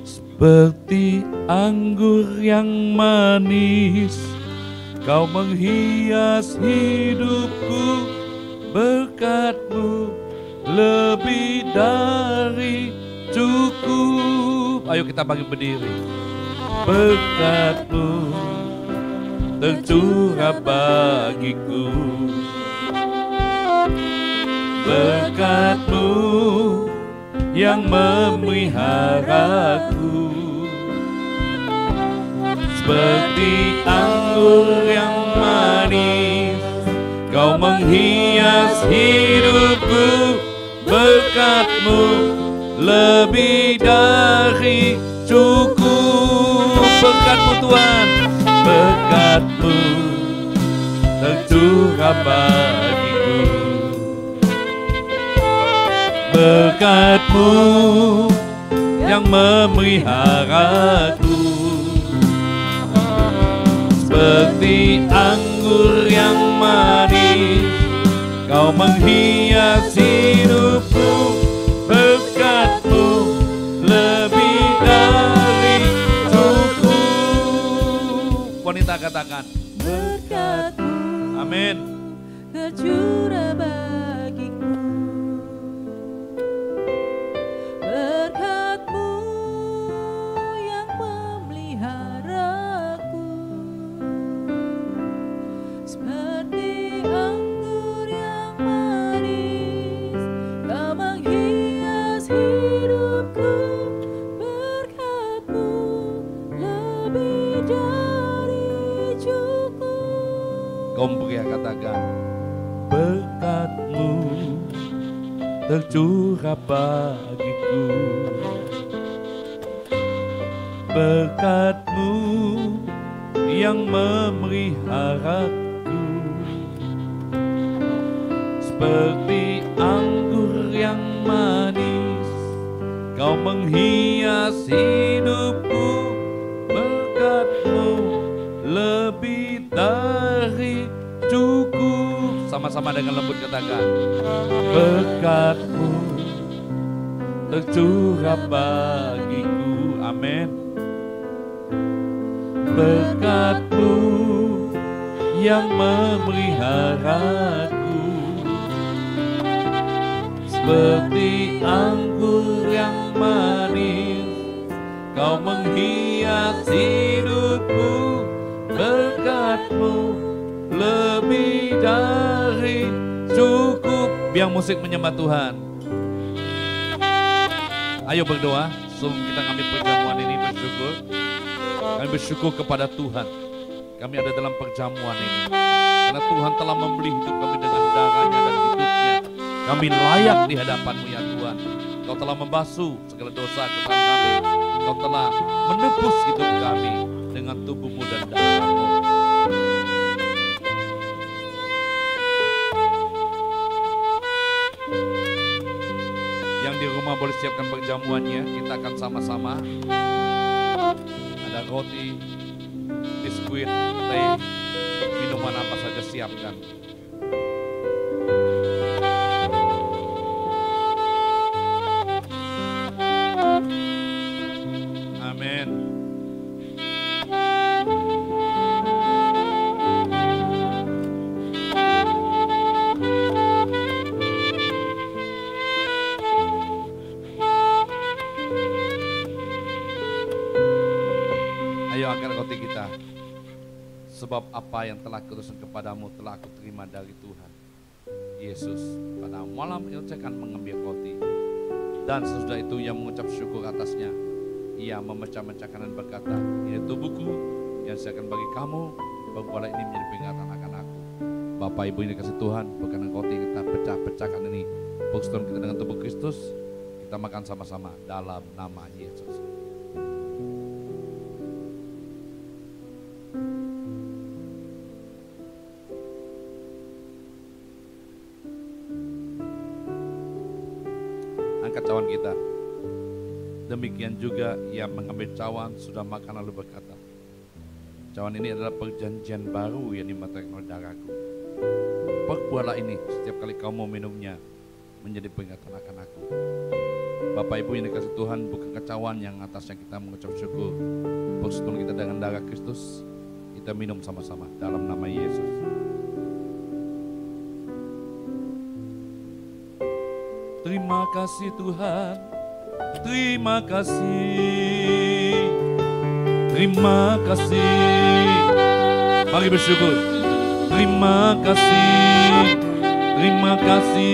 seperti anggur yang manis. Kau menghias hidupku, berkat-Mu lebih dari cukup. Ayo kita bagi berdiri. Berkat-Mu tercurah bagiku, berkat-Mu yang memeliharaku. Seperti anggur yang manis, Kau menghias hidupku, berkat-Mu lebih dari cukup. Berkat-Mu Tuhan, berkat-Mu tercurah bagiku, berkat-Mu yang memeliharaku. Seperti anggur yang manis, Kau menghias hidupku, berkat-Mu lebih dari cukup. Wanita katakan, berkat-Mu amin. tercurah bagiku, berkat-Mu yang memeliharaku. Seperti anggur yang manis, Kau menghias hidupku, berkat-Mu lebih dari cukup. Kau pria katakan, tercurah bagiku. Berkat-Mu yang memeliharaku, seperti anggur yang manis, Kau menghias hidupku. Berkat-Mu lebih dari cukup. Sama-sama dengan lembut katakan, berkat-Mu tercurah bagiku. Amin. Berkat-Mu yang memeliharaku, seperti anggur yang manis, Kau menghias hidupku. Berkat-Mu lebih dari cukup. Biar musik menyembah Tuhan. Ayo berdoa sebelum kita ngambil perjamuan ini, bersyukur. Kami bersyukur kepada Tuhan. Kami ada dalam perjamuan ini karena Tuhan telah membeli hidup kami dengan darahnya dan hidupnya. Kami layak di hadapan-Mu ya Tuhan. Kau telah membasuh segala dosa kesalahan kami. Kau telah menebus hidup kami dengan tubuh-Mu dan darah-Mu. Yang di rumah boleh siapkan perjamuannya. Kita akan sama-sama. Ada roti, biskuit, teh, minuman apa saja siapkan. Amin. Ayo angkat roti kita. Sebab apa yang telah kuutuskan kepadamu telah aku terima dari Tuhan Yesus. Pada malam itu saya akan mengambil roti, dan sesudah itu ia mengucap syukur atasnya. Ia memecah-mecahkan dan berkata, ini tubuhku yang saya akan bagi kamu. Berbuatlah ini menjadi peringatan akan aku. Bapak Ibu yang dikasih Tuhan, berkenan roti kita pecah-pecahkan ini, persekutuan kita dengan tubuh Kristus. Kita makan sama-sama dalam nama Yesus. Angkat cawan kita. Demikian juga ia mengambil cawan, sudah makan lalu berkata, cawan ini adalah perjanjian baru yang dimatahkan oleh darahku. Perbuatlah ini setiap kali kau mau minumnya menjadi peringatan akan aku. Bapak Ibu yang dikasih Tuhan, bukan cawan yang atasnya kita mengucap syukur, persekutuan kita dengan darah Kristus. Kita minum sama-sama dalam nama Yesus. Terima kasih Tuhan, terima kasih, terima kasih. Mari bersyukur. Terima kasih, terima kasih,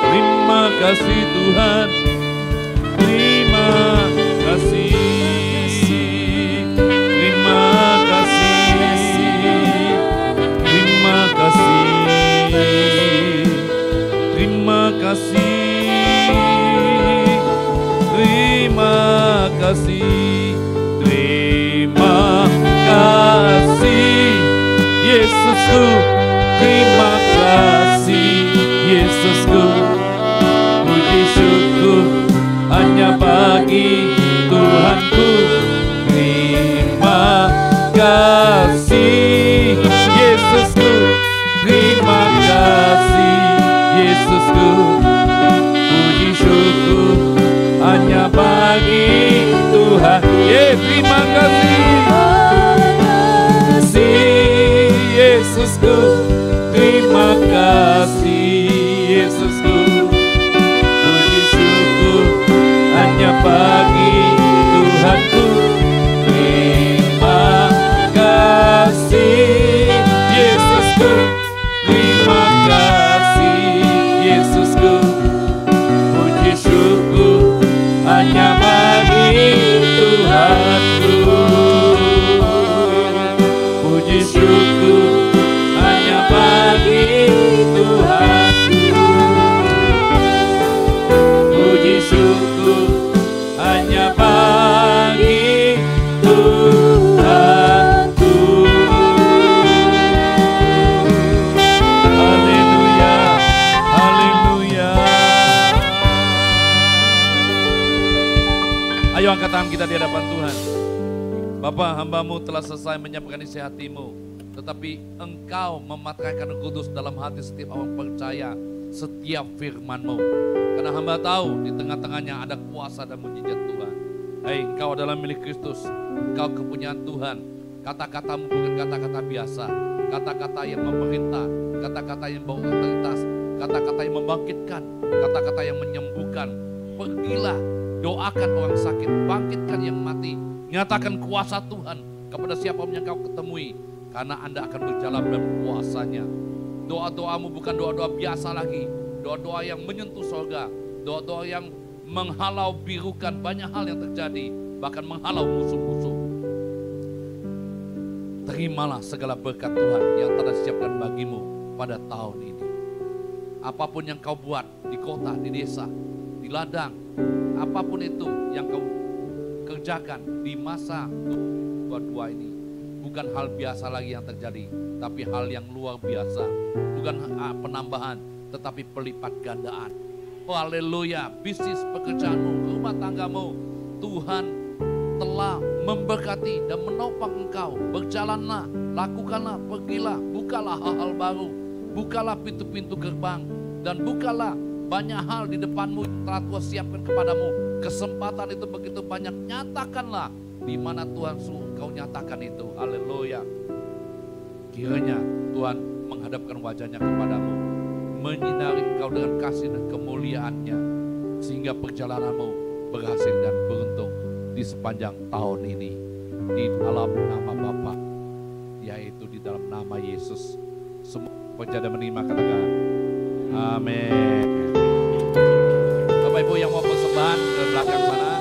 terima kasih Tuhan, terima kasih, terima kasih, terima kasih. Terima kasih, terima kasih, terima kasih, Yesusku. Terima kasih, Yesusku. Puji syukur hanya bagi Tuhanku. Terima kasih, Yesusku. Terima kasih, Yesusku. Puji syukur hanya bagi Tuhan. Terima kasih, Yesusku. Terima kasih, Yesusku. Puji syukur hanya bagi Tuhanku. Terima kasih, Yesusku. Terima kasih, Yesusku. Puji syukur hanya bagi Tuhanku. Puji syukur hanya bagi angkat tangan kita di hadapan Tuhan. Bapa, hamba-Mu telah selesai menyampaikan isi hati-Mu, tetapi Engkau mematahkan Roh Kudus dalam hati setiap orang percaya setiap firman-Mu. Karena hamba tahu di tengah-tengahnya ada kuasa dan mujizat Tuhan. Hei, Engkau adalah milik Kristus, Engkau kepunyaan Tuhan. Kata-katamu bukan kata-kata biasa, kata-kata yang memerintah, kata-kata yang bawa otoritas, kata-kata yang membangkitkan, kata-kata yang menyembuhkan. Pergilah, doakan orang sakit, bangkitkan yang mati, nyatakan kuasa Tuhan kepada siapapun yang kau ketemui, karena Anda akan berjalan dalam kuasanya. Doa-doamu bukan doa-doa biasa lagi, doa-doa yang menyentuh surga, doa-doa yang menghalau birukan banyak hal yang terjadi, bahkan menghalau musuh-musuh. Terimalah segala berkat Tuhan yang telah disiapkan bagimu pada tahun ini. Apapun yang kau buat di kota, di desa, di ladang, apapun itu yang kau kerjakan di masa 2022 ini, bukan hal biasa lagi yang terjadi, tapi hal yang luar biasa. Bukan penambahan, tetapi pelipat gandaan. Oh haleluya, bisnis pekerjaanmu, rumah tanggamu, Tuhan telah memberkati dan menopang engkau. Berjalanlah, lakukanlah, pergilah, bukalah hal-hal baru, bukalah pintu-pintu gerbang, dan bukalah banyak hal di depanmu yang telah Tuhan siapkan kepadamu. Kesempatan itu begitu banyak, nyatakanlah di mana Tuhan suruh engkau nyatakan itu. Haleluya. Kiranya Tuhan menghadapkan wajahnya kepadamu, menyinari engkau dengan kasih dan kemuliaannya, sehingga perjalananmu berhasil dan beruntung di sepanjang tahun ini. Di dalam nama Bapa, yaitu di dalam nama Yesus. Semua percaya dan menerima, katakan amin. Bapak Ibu yang mau persembahan ke belakang sana,